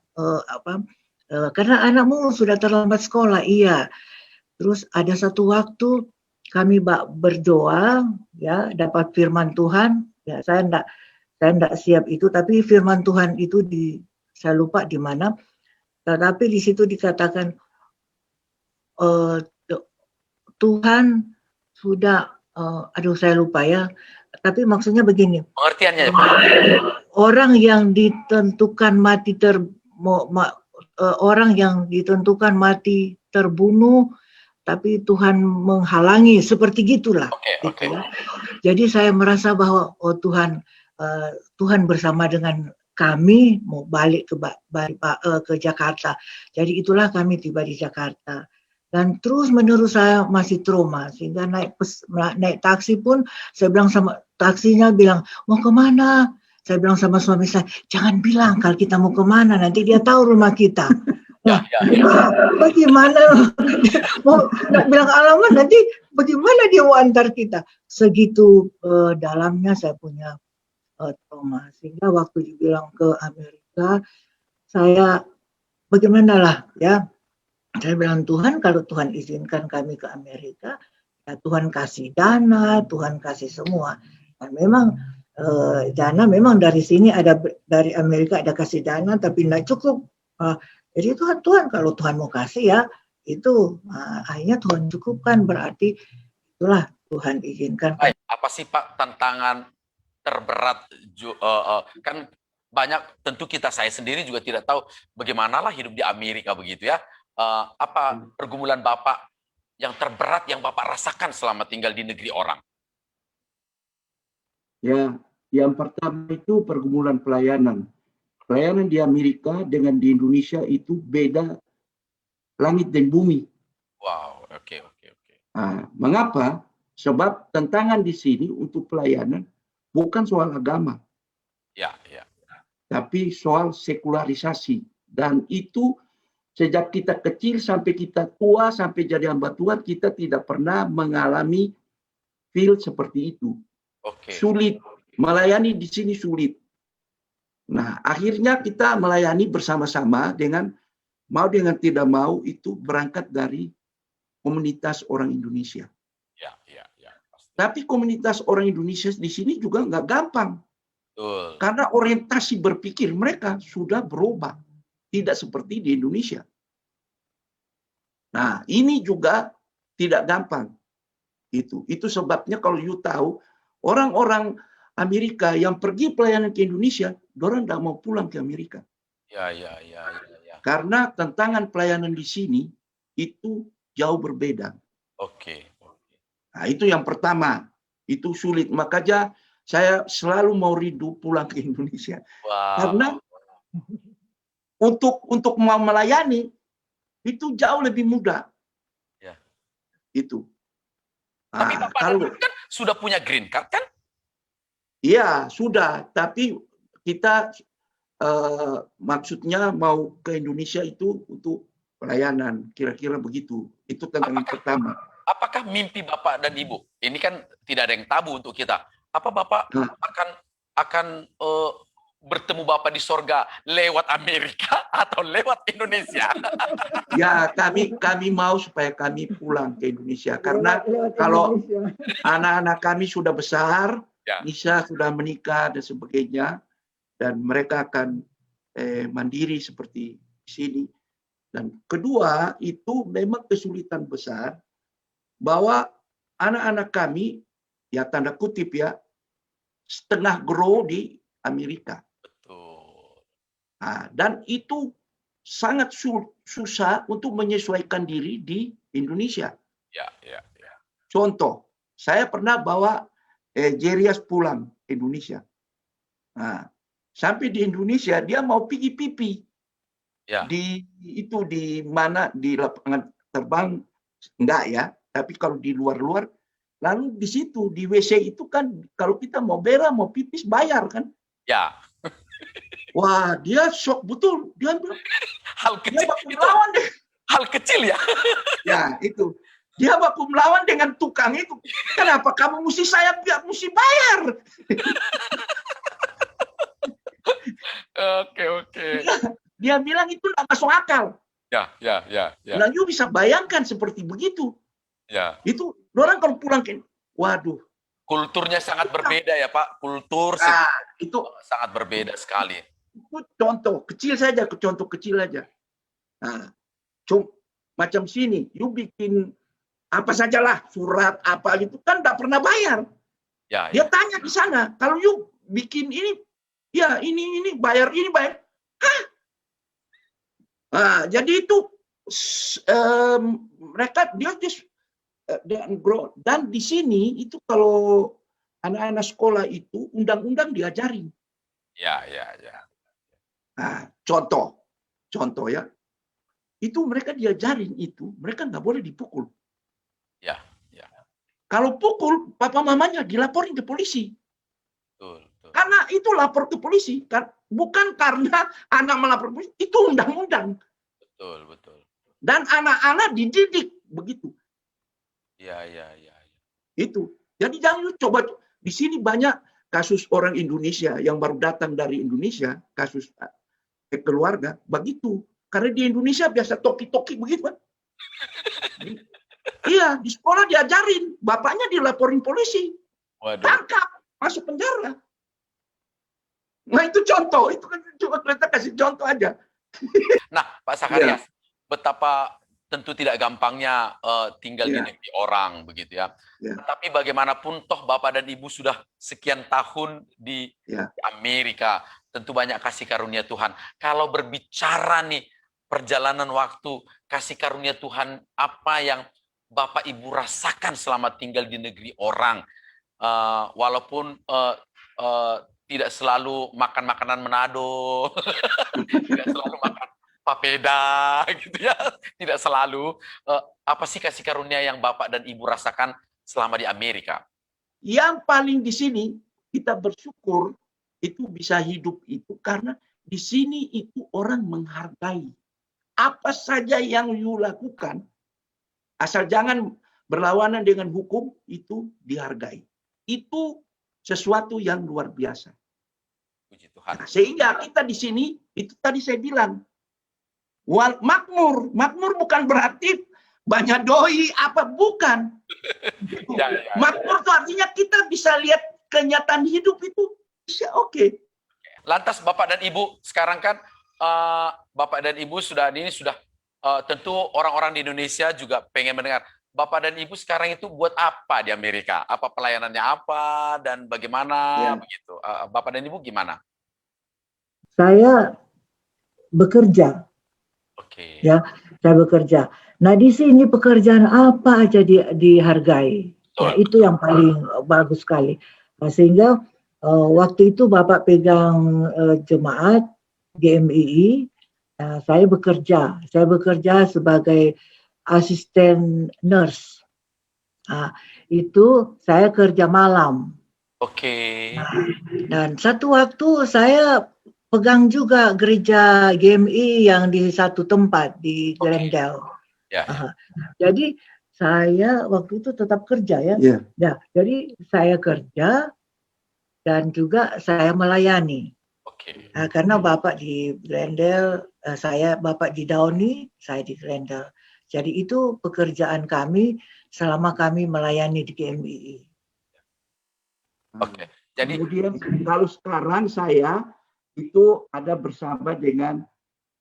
karena anakmu sudah terlambat sekolah. Iya. Terus ada satu waktu kami berdoa ya, dapat firman Tuhan. Ya, saya enggak siap itu, tapi firman Tuhan itu saya lupa di mana. Tetapi di situ dikatakan Tuhan sudah saya lupa ya. Tapi maksudnya begini. Pengertiannya. Orang yang ditentukan mati orang yang ditentukan mati terbunuh, tapi Tuhan menghalangi seperti gitulah. Oke. Jadi saya merasa bahwa Tuhan bersama dengan kami mau balik ke Jakarta. Jadi itulah kami tiba di Jakarta. Dan terus menerus saya masih trauma, sehingga naik taksi pun saya bilang sama taksinya bilang mau kemana? Saya bilang sama suami saya jangan bilang kalau kita mau kemana, nanti dia tahu rumah kita. Nah, bagaimana mau bilang alamat nanti bagaimana dia mau antar kita? Segitu dalamnya saya punya trauma, sehingga waktu dibilang ke Amerika saya bagaimanalah ya. Saya bilang Tuhan, kalau Tuhan izinkan kami ke Amerika, ya Tuhan kasih dana, Tuhan kasih semua. Dan memang dana memang dari sini dari Amerika ada kasih dana, tapi tidak cukup. Jadi Tuhan kalau Tuhan mau kasih ya itu akhirnya Tuhan cukupkan, berarti itulah Tuhan izinkan. Baik, apa sih Pak tantangan terberat? Kan banyak, tentu saya sendiri juga tidak tahu bagaimanalah hidup di Amerika begitu ya. Apa pergumulan Bapak yang terberat yang Bapak rasakan selama tinggal di negeri orang? Ya, yang pertama itu pergumulan pelayanan. Pelayanan di Amerika dengan di Indonesia itu beda langit dan bumi. Wow, oke. Mengapa? Sebab tantangan di sini untuk pelayanan bukan soal agama. Ya. Tapi soal sekularisasi. Dan itu sejak kita kecil sampai kita tua, sampai jadi hamba Tuhan, kita tidak pernah mengalami feel seperti itu. Oke. Sulit. Melayani di sini sulit. Nah, akhirnya kita melayani bersama-sama dengan mau dengan tidak mau itu berangkat dari komunitas orang Indonesia. Ya. Pasti. Tapi komunitas orang Indonesia di sini juga nggak gampang. Betul. Karena orientasi berpikir mereka sudah berubah. Tidak seperti di Indonesia. Nah, ini juga tidak gampang. Itu sebabnya kalau you tahu, orang-orang Amerika yang pergi pelayanan ke Indonesia, orang tidak mau pulang ke Amerika. Ya. Karena tantangan pelayanan di sini itu jauh berbeda. Oke. Nah, itu yang pertama. Itu sulit. Makanya saya selalu mau rindu pulang ke Indonesia. Wow. Karena untuk mau melayani itu jauh lebih mudah. Ya. Itu. Tapi Bapak kalau kan sudah punya green card kan? iya, sudah. Tapi kita maksudnya mau ke Indonesia itu untuk pelayanan. Kira-kira begitu. Itu tantangan pertama. Apakah mimpi Bapak dan Ibu? Ini kan tidak ada yang tabu untuk kita. Apa Bapak akan bertemu Bapak di sorga lewat Amerika atau lewat Indonesia? Ya, kami mau supaya kami pulang ke Indonesia. Karena kalau anak-anak kami sudah besar, Ya. Nisa sudah menikah dan sebagainya, dan mereka akan mandiri seperti di sini. Dan kedua, itu memang kesulitan besar bahwa anak-anak kami, ya tanda kutip ya, setengah grow di Amerika. Betul. Nah, dan itu sangat susah untuk menyesuaikan diri di Indonesia. Ya. Contoh, saya pernah bawa Jerias pulang ke Indonesia. Nah, sampai di Indonesia dia mau pergi pipi. Ya. Di mana di lapangan terbang enggak ya, tapi kalau di luar-luar, lalu di situ di WC itu kan kalau kita mau berak mau pipis bayar kan? Ya. Wah, dia shock betul. Dia bilang, Hal dia kecil baku itu. melawan deh. Hal kecil ya. Ya, itu. Dia baku melawan dengan tukang itu. Kenapa kamu mesti saya mesti bayar? Oke. Dia bilang itu nggak masuk akal. Ya. Nah, you bisa bayangkan seperti begitu. Ya. Itu orang kalau pulang ke, waduh. Kulturnya sangat berbeda ya Pak. Kultur Itu sangat berbeda sekali. itu contoh kecil aja. Nah, macam sini, you bikin apa sajalah surat apa gitu kan nggak pernah bayar. Ya. Dia tanya di sana, kalau you bikin ini, ya ini bayar ini bayar. Hah? Nah, jadi itu mereka dia grow. Dan di sini itu kalau anak-anak sekolah itu undang-undang diajarin. Ya. Nah, contoh ya, itu mereka diajarin itu, mereka nggak boleh dipukul. Ya. Kalau pukul, papa mamanya dilaporin ke polisi. Betul. Karena itu lapor ke polisi, bukan karena anak melapor polisi, itu undang-undang. Betul. Dan anak-anak dididik begitu. Ya. Itu. Jadi jangan coba, di sini banyak kasus orang Indonesia yang baru datang dari Indonesia, kasus keluarga, begitu. Karena di Indonesia biasa toki-toki begitu kan. Iya, di sekolah diajarin, bapaknya dilaporin polisi, Waduh. tangkap, masuk penjara. Nah itu contoh, itu kan cuma kita kasih contoh aja. Nah, Pak Sakarias, betapa tentu tidak gampangnya tinggal di negeri orang begitu ya. Tapi bagaimanapun toh Bapak dan Ibu sudah sekian tahun di Amerika, tentu banyak kasih karunia Tuhan. Kalau berbicara nih perjalanan waktu, kasih karunia Tuhan apa yang Bapak Ibu rasakan selama tinggal di negeri orang, walaupun tidak selalu makan makanan Manado, tidak selalu makan papeda, gitu ya, tidak selalu. Apa sih kasih karunia yang Bapak dan Ibu rasakan selama di Amerika? Yang paling di sini kita bersyukur itu bisa hidup itu karena di sini itu orang menghargai apa saja yang you lakukan, asal jangan berlawanan dengan hukum, itu dihargai. Itu sesuatu yang luar biasa. Puji Tuhan. Nah, sehingga kita di sini, itu tadi saya bilang, makmur bukan berarti banyak doi, apa bukan. Makmur itu artinya kita bisa lihat kenyataan hidup itu, bisa oke. Lantas Bapak dan Ibu, sekarang kan Bapak dan Ibu sudah tentu orang-orang di Indonesia juga pengen mendengar. Bapak dan Ibu sekarang itu buat apa di Amerika? Apa pelayanannya apa dan bagaimana begitu? Bapak dan Ibu gimana? Saya bekerja. Oke. Ya, saya bekerja. Nah, di sini pekerjaan apa aja dihargai. Ya, itu yang paling bagus sekali. Nah, sehingga waktu itu Bapak pegang jemaat GMII, saya bekerja. Saya bekerja sebagai asisten nurse. Nah, itu saya kerja malam. Oke. Dan satu waktu saya pegang juga gereja GMI yang di satu tempat di Glendale. Ya. Jadi saya waktu itu tetap kerja ya. Ya, jadi saya kerja dan juga saya melayani. Karena Bapak di Glendale, Bapak di Downey, saya di Glendale. Jadi itu pekerjaan kami selama kami melayani di GMII. Oke. Jadi kemudian kalau sekarang saya itu ada bersama dengan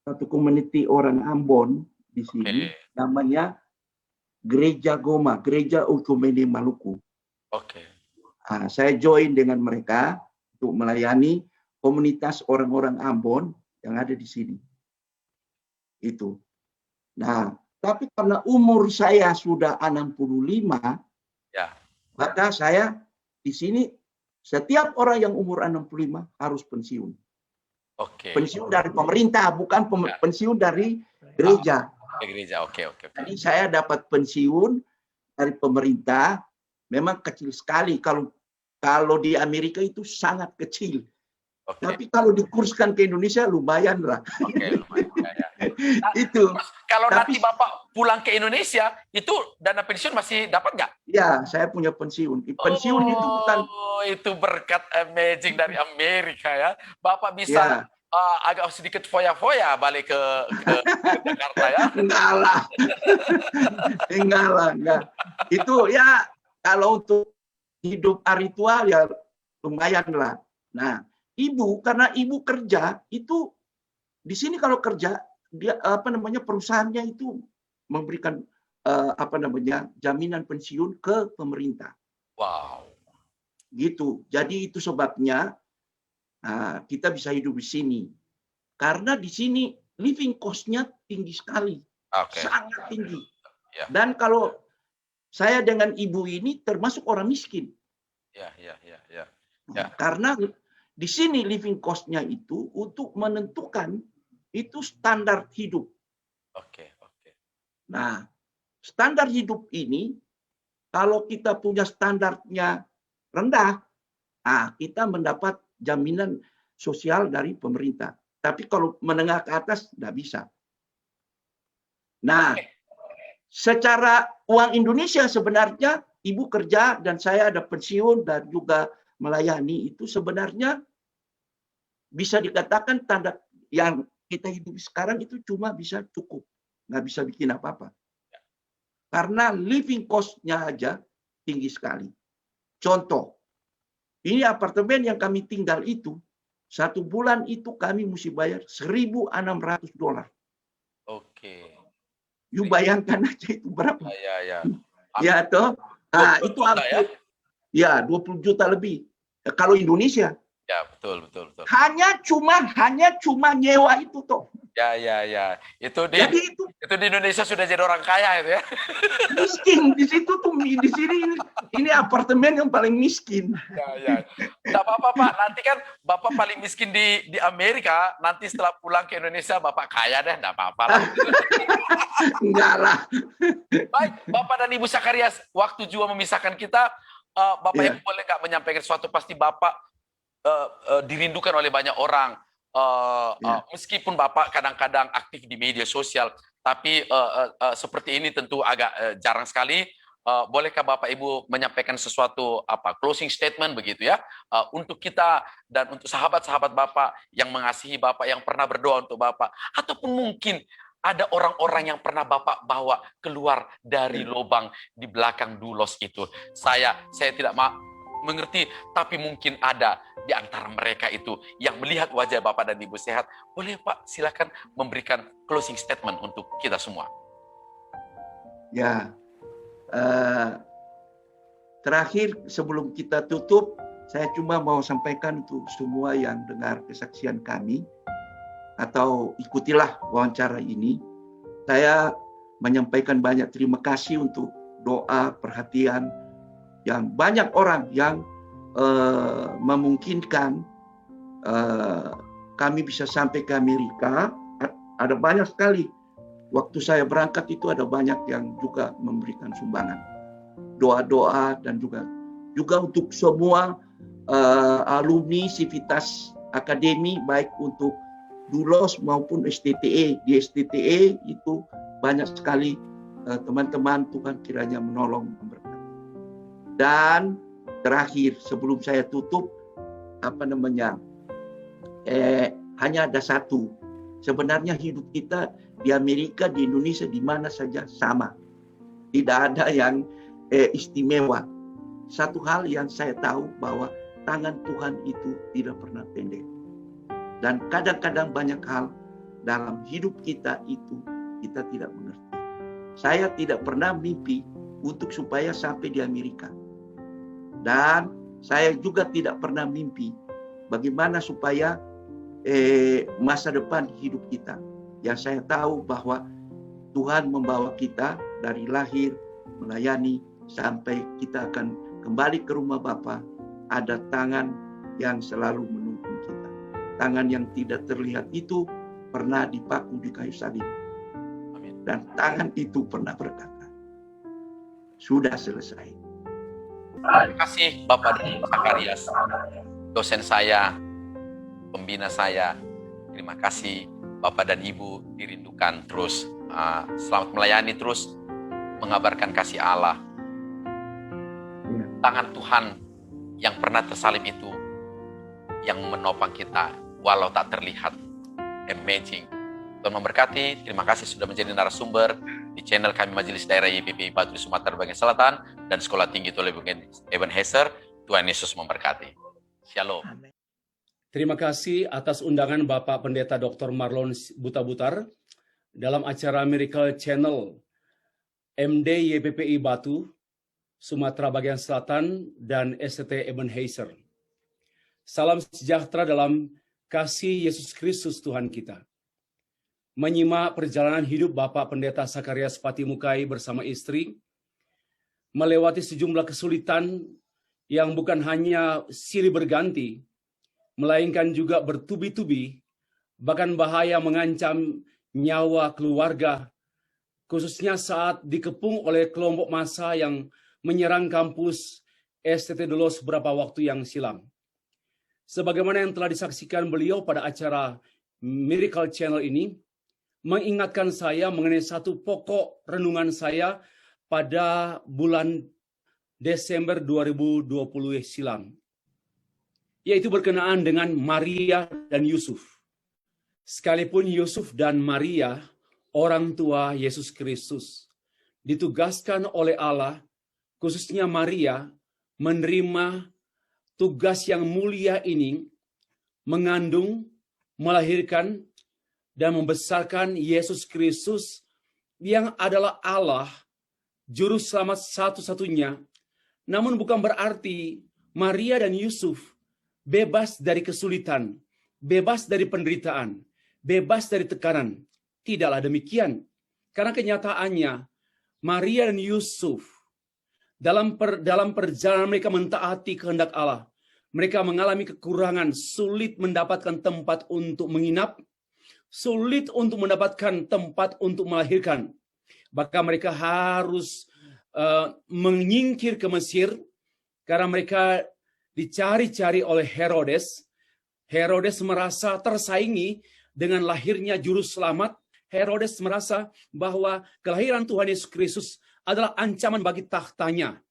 satu community orang Ambon di sini, namanya Gereja Goma, Gereja Ukumene Maluku. Saya join dengan mereka untuk melayani komunitas orang-orang Ambon yang ada di sini. Itu. Nah, tapi karena umur saya sudah 65, maka saya di sini setiap orang yang umur 65 harus pensiun. Pensiun dari pemerintah, bukan pensiun dari gereja. Gereja, oke. Jadi saya dapat pensiun dari pemerintah, memang kecil sekali. Kalau di Amerika itu sangat kecil. Tapi kalau dikurskan ke Indonesia lumayan lah. Itu. Kalau nanti Bapak pulang ke Indonesia, itu dana pensiun masih dapat nggak? Ya, saya punya pensiun. Pensiun itu bukan. Itu berkat amazing dari Amerika ya. Bapak bisa agak sedikit foya-foya balik ke Jakarta ya. Enggak lah. Itu ya kalau untuk hidup ritual ya lumayan lah. Nah, karena ibu kerja itu di sini kalau kerja dia perusahaannya itu memberikan jaminan pensiun ke pemerintah. Wow. Gitu. Jadi itu sebabnya kita bisa hidup di sini. Karena di sini living cost-nya tinggi sekali. Sangat tinggi. Dan kalau saya dengan ibu ini termasuk orang miskin. Karena di sini living cost-nya itu untuk menentukan itu standar hidup. Nah, standar hidup ini kalau kita punya standarnya rendah, kita mendapat jaminan sosial dari pemerintah. Tapi kalau menengah ke atas tidak bisa. Nah, secara uang Indonesia sebenarnya ibu kerja dan saya ada pensiun dan juga melayani itu sebenarnya bisa dikatakan tanda yang kita hidup sekarang itu cuma bisa cukup. Nggak bisa bikin apa-apa. Karena living cost-nya aja tinggi sekali. Contoh, ini apartemen yang kami tinggal itu, 1 bulan itu kami mesti bayar $1.600. You bayangkan aja itu berapa? Ya toh. Nah, itu hampir 20 juta lebih. Kalau Indonesia. Ya, betul. Hanya cuma nyewa itu toh. Ya. Itu di Indonesia sudah jadi orang kaya itu ya. Miskin di situ tuh, di sini ini apartemen yang paling miskin. Ya. Tidak apa-apa Pak, nanti kan Bapak paling miskin di Amerika, nanti setelah pulang ke Indonesia Bapak kaya deh, tidak apa-apa lah. Enggak lah. Baik, Bapak dan Ibu Sakarias, waktu juga memisahkan kita, Bapak Ibu boleh nggak menyampaikan sesuatu, pasti Bapak dirindukan oleh banyak orang. meskipun Bapak kadang-kadang aktif di media sosial, tapi seperti ini tentu agak jarang sekali. Bolehkah Bapak Ibu menyampaikan sesuatu closing statement begitu ya, untuk kita dan untuk sahabat-sahabat Bapak yang mengasihi Bapak, yang pernah berdoa untuk Bapak, ataupun mungkin ada orang-orang yang pernah Bapak bawa keluar dari lubang di belakang Dulos itu. Saya tidak mengerti, tapi mungkin ada di antara mereka itu yang melihat wajah Bapak dan Ibu sehat. Boleh Pak, silakan memberikan closing statement untuk kita semua. Ya, terakhir sebelum kita tutup, saya cuma mau sampaikan untuk semua yang dengar kesaksian kami, atau ikutilah wawancara ini. Saya menyampaikan banyak terima kasih untuk doa, perhatian, yang banyak orang yang memungkinkan kami bisa sampai ke Amerika. Ada banyak sekali. Waktu saya berangkat itu ada banyak yang juga memberikan sumbangan, doa-doa, dan juga untuk semua alumni Civitas Akademi, baik untuk Dulos maupun STTE. Di STTE itu banyak sekali teman-teman, Tuhan kiranya menolong, memberkati. Dan terakhir sebelum saya tutup, hanya ada satu. Sebenarnya hidup kita di Amerika, di Indonesia, di mana saja sama. Tidak ada yang istimewa. Satu hal yang saya tahu, bahwa tangan Tuhan itu tidak pernah pendek. Dan kadang-kadang banyak hal dalam hidup kita itu kita tidak mengerti. Saya tidak pernah mimpi untuk supaya sampai di Amerika. Dan saya juga tidak pernah mimpi bagaimana supaya masa depan hidup kita. Yang saya tahu bahwa Tuhan membawa kita dari lahir, melayani, sampai kita akan kembali ke rumah Bapa. Ada tangan yang selalu menuntun kita. Tangan yang tidak terlihat itu pernah dipaku di kayu salib. Dan tangan itu pernah berkata, sudah selesai. Terima kasih Bapak dan Zakarias, dosen saya, pembina saya. Terima kasih Bapak dan Ibu, dirindukan terus. Selamat melayani terus, mengabarkan kasih Allah. Tangan Tuhan yang pernah tersalib itu yang menopang kita walau tak terlihat. Amazing. Tuhan memberkati. Terima kasih sudah menjadi narasumber di channel kami Majelis Daerah YPPI Batu Sumatera Bagian Selatan dan Sekolah Tinggi Teologi Ebenezer. Tuhan Yesus memberkati. Shalom. Terima kasih atas undangan Bapak Pendeta Dr. Marlon Buta-Butar dalam acara Miracle Channel MD YPPI Batu Sumatera Bagian Selatan dan STT Ebenezer. Salam sejahtera dalam kasih Yesus Kristus Tuhan kita. Menyimak perjalanan hidup Bapak Pendeta Zakarias Patimukai bersama istri, melewati sejumlah kesulitan yang bukan hanya silih berganti, melainkan juga bertubi-tubi, bahkan bahaya mengancam nyawa keluarga, khususnya saat dikepung oleh kelompok massa yang menyerang kampus STT Dulos beberapa waktu yang silam. Sebagaimana yang telah disaksikan beliau pada acara Miracle Channel ini, mengingatkan saya mengenai satu pokok renungan saya pada bulan Desember 2020 silam, yaitu berkenaan dengan Maria dan Yusuf. Sekalipun Yusuf dan Maria, orang tua Yesus Kristus, ditugaskan oleh Allah, khususnya Maria, menerima tugas yang mulia ini, mengandung, melahirkan, dan membesarkan Yesus Kristus yang adalah Allah, Juru Selamat satu-satunya. Namun bukan berarti Maria dan Yusuf bebas dari kesulitan, bebas dari penderitaan, bebas dari tekanan. Tidaklah demikian. Karena kenyataannya, Maria dan Yusuf dalam perjalanan mereka mentaati kehendak Allah, mereka mengalami kekurangan, sulit mendapatkan tempat untuk menginap, sulit untuk mendapatkan tempat untuk melahirkan. Bahkan mereka harus menyingkir ke Mesir karena mereka dicari-cari oleh Herodes. Herodes merasa tersaingi dengan lahirnya juru selamat. Herodes merasa bahwa kelahiran Tuhan Yesus Kristus adalah ancaman bagi tahtanya.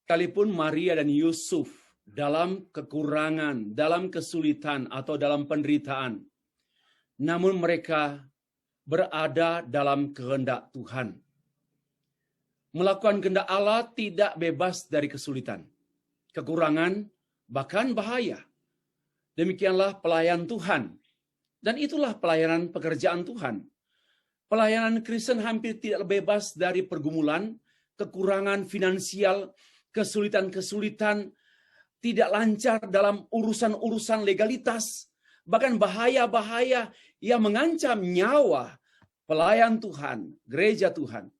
Sekalipun Maria dan Yusuf dalam kekurangan, dalam kesulitan, atau dalam penderitaan, namun mereka berada dalam kehendak Tuhan. Melakukan kehendak Allah tidak bebas dari kesulitan, kekurangan, bahkan bahaya. Demikianlah pelayan Tuhan. Dan itulah pelayanan pekerjaan Tuhan. Pelayanan Kristen hampir tidak bebas dari pergumulan, kekurangan finansial, kesulitan-kesulitan, tidak lancar dalam urusan-urusan legalitas, bahkan bahaya-bahaya yang mengancam nyawa pelayan Tuhan, gereja Tuhan.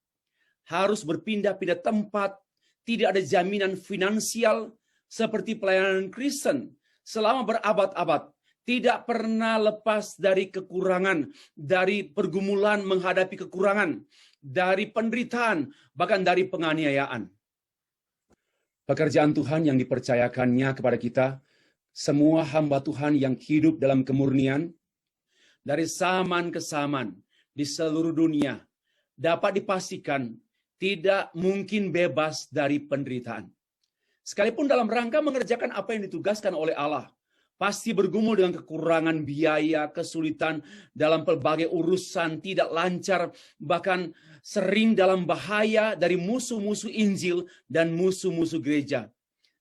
Harus berpindah-pindah tempat, tidak ada jaminan finansial seperti pelayanan Kristen selama berabad-abad. Tidak pernah lepas dari kekurangan, dari pergumulan menghadapi kekurangan, dari penderitaan, bahkan dari penganiayaan. Pekerjaan Tuhan yang dipercayakannya kepada kita, semua hamba Tuhan yang hidup dalam kemurnian, dari zaman ke zaman, di seluruh dunia, dapat dipastikan tidak mungkin bebas dari penderitaan. Sekalipun dalam rangka mengerjakan apa yang ditugaskan oleh Allah, pasti bergumul dengan kekurangan biaya, kesulitan dalam pelbagai urusan, tidak lancar, bahkan sering dalam bahaya dari musuh-musuh Injil dan musuh-musuh gereja.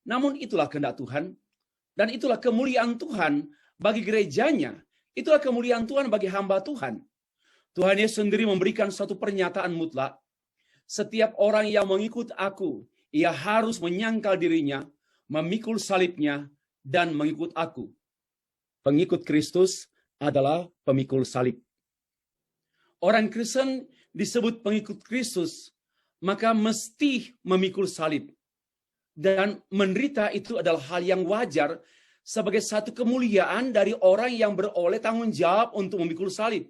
Namun itulah kehendak Tuhan, dan itulah kemuliaan Tuhan bagi gerejanya. Itulah kemuliaan Tuhan bagi hamba Tuhan. Tuhan Yesus sendiri memberikan suatu pernyataan mutlak. Setiap orang yang mengikut aku, ia harus menyangkal dirinya, memikul salibnya, dan mengikut aku. Pengikut Kristus adalah pemikul salib. Orang Kristen disebut pengikut Kristus, maka mesti memikul salib. Dan menderita itu adalah hal yang wajar sebagai satu kemuliaan dari orang yang beroleh tanggung jawab untuk memikul salib.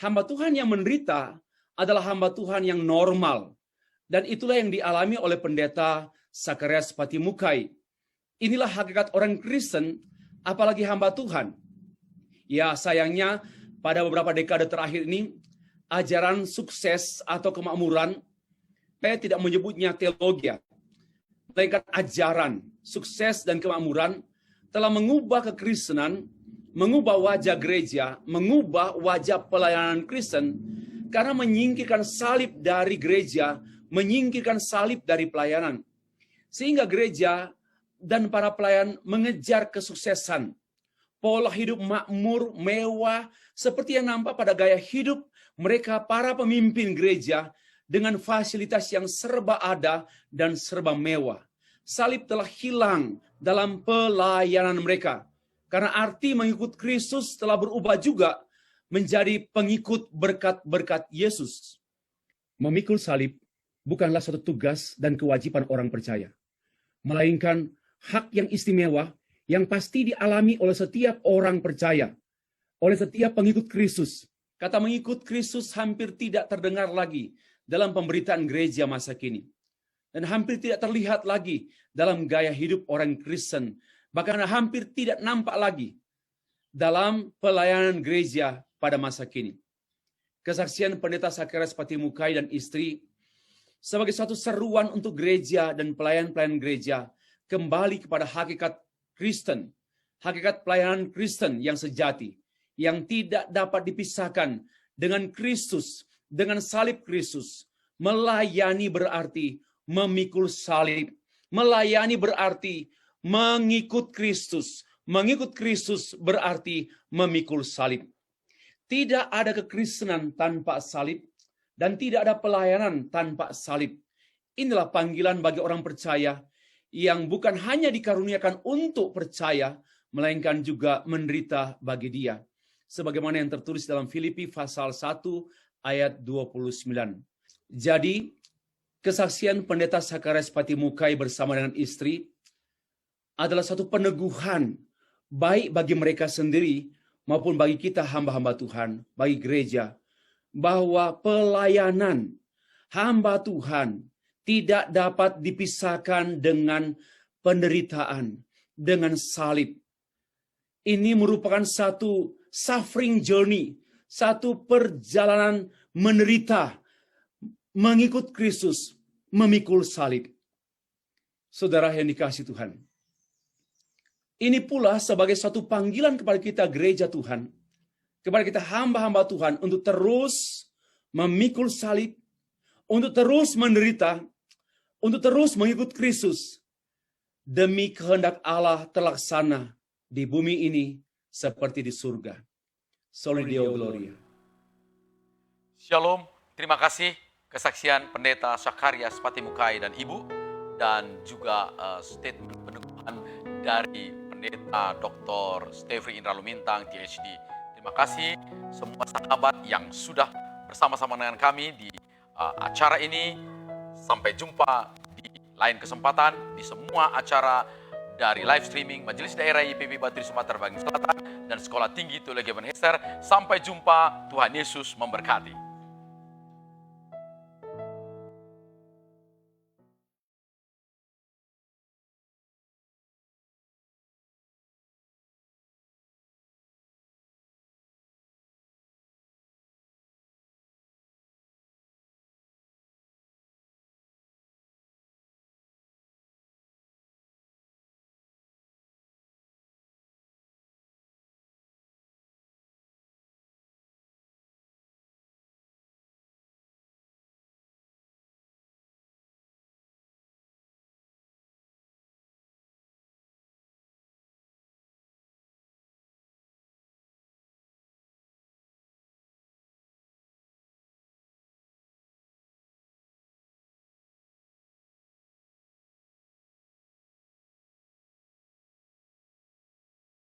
Hamba Tuhan yang menderita adalah hamba Tuhan yang normal. Dan itulah yang dialami oleh pendeta Sakarias Patimukai. Inilah hakikat orang Kristen, apalagi hamba Tuhan. Ya, sayangnya pada beberapa dekade terakhir ini, ajaran sukses atau kemakmuran, saya tidak menyebutnya teologi, melainkan ajaran sukses dan kemakmuran telah mengubah kekristenan, mengubah wajah gereja, mengubah wajah pelayanan Kristen, karena menyingkirkan salib dari gereja, menyingkirkan salib dari pelayanan. Sehingga gereja dan para pelayan mengejar kesuksesan, pola hidup makmur, mewah, seperti yang nampak pada gaya hidup mereka para pemimpin gereja dengan fasilitas yang serba ada dan serba mewah. Salib telah hilang dalam pelayanan mereka, karena arti mengikut Kristus telah berubah juga menjadi pengikut berkat-berkat Yesus. Memikul salib bukanlah suatu tugas dan kewajiban orang percaya, melainkan hak yang istimewa yang pasti dialami oleh setiap orang percaya, oleh setiap pengikut Kristus. Kata mengikut Kristus hampir tidak terdengar lagi dalam pemberitaan gereja masa kini. Dan hampir tidak terlihat lagi dalam gaya hidup orang Kristen. Bahkan hampir tidak nampak lagi dalam pelayanan gereja pada masa kini. Kesaksian pendeta Sakarias Patimukai dan istri sebagai satu seruan untuk gereja dan pelayan-pelayan gereja kembali kepada hakikat Kristen, hakikat pelayanan Kristen yang sejati, yang tidak dapat dipisahkan dengan Kristus, dengan salib Kristus. Melayani berarti memikul salib. Melayani berarti mengikut Kristus. Mengikut Kristus berarti memikul salib. Tidak ada kekristenan tanpa salib, dan tidak ada pelayanan tanpa salib. Inilah panggilan bagi orang percaya yang bukan hanya dikaruniakan untuk percaya, melainkan juga menderita bagi dia. Sebagaimana yang tertulis dalam Filipi pasal 1 ayat 29. Jadi, kesaksian pendeta Sakarias Patimukai bersama dengan istri adalah satu peneguhan, baik bagi mereka sendiri maupun bagi kita hamba-hamba Tuhan, bagi gereja, bahwa pelayanan hamba Tuhan tidak dapat dipisahkan dengan penderitaan, dengan salib. ini merupakan satu suffering journey, satu perjalanan menderita, mengikut Kristus, memikul salib. Saudara yang dikasihi Tuhan, ini pula sebagai satu panggilan kepada kita gereja Tuhan, kepada kita hamba-hamba Tuhan untuk terus memikul salib, untuk terus menderita, untuk terus mengikut Kristus, demi kehendak Allah terlaksana di bumi ini seperti di surga. Soli Deo Gloria. Shalom, terima kasih kesaksian Pendeta Sakarias Patimukai dan Ibu, dan juga statement peneguhan dari Pendeta Dr. Stefri Indra Lumintang, PhD. Terima kasih semua sahabat yang sudah bersama-sama dengan kami di acara ini. Sampai jumpa di lain kesempatan di semua acara dari live streaming Majelis Daerah YPP Batu Sumatera Bagian Selatan dan Sekolah Tinggi Teologi Ebenezer. Sampai jumpa, Tuhan Yesus memberkati.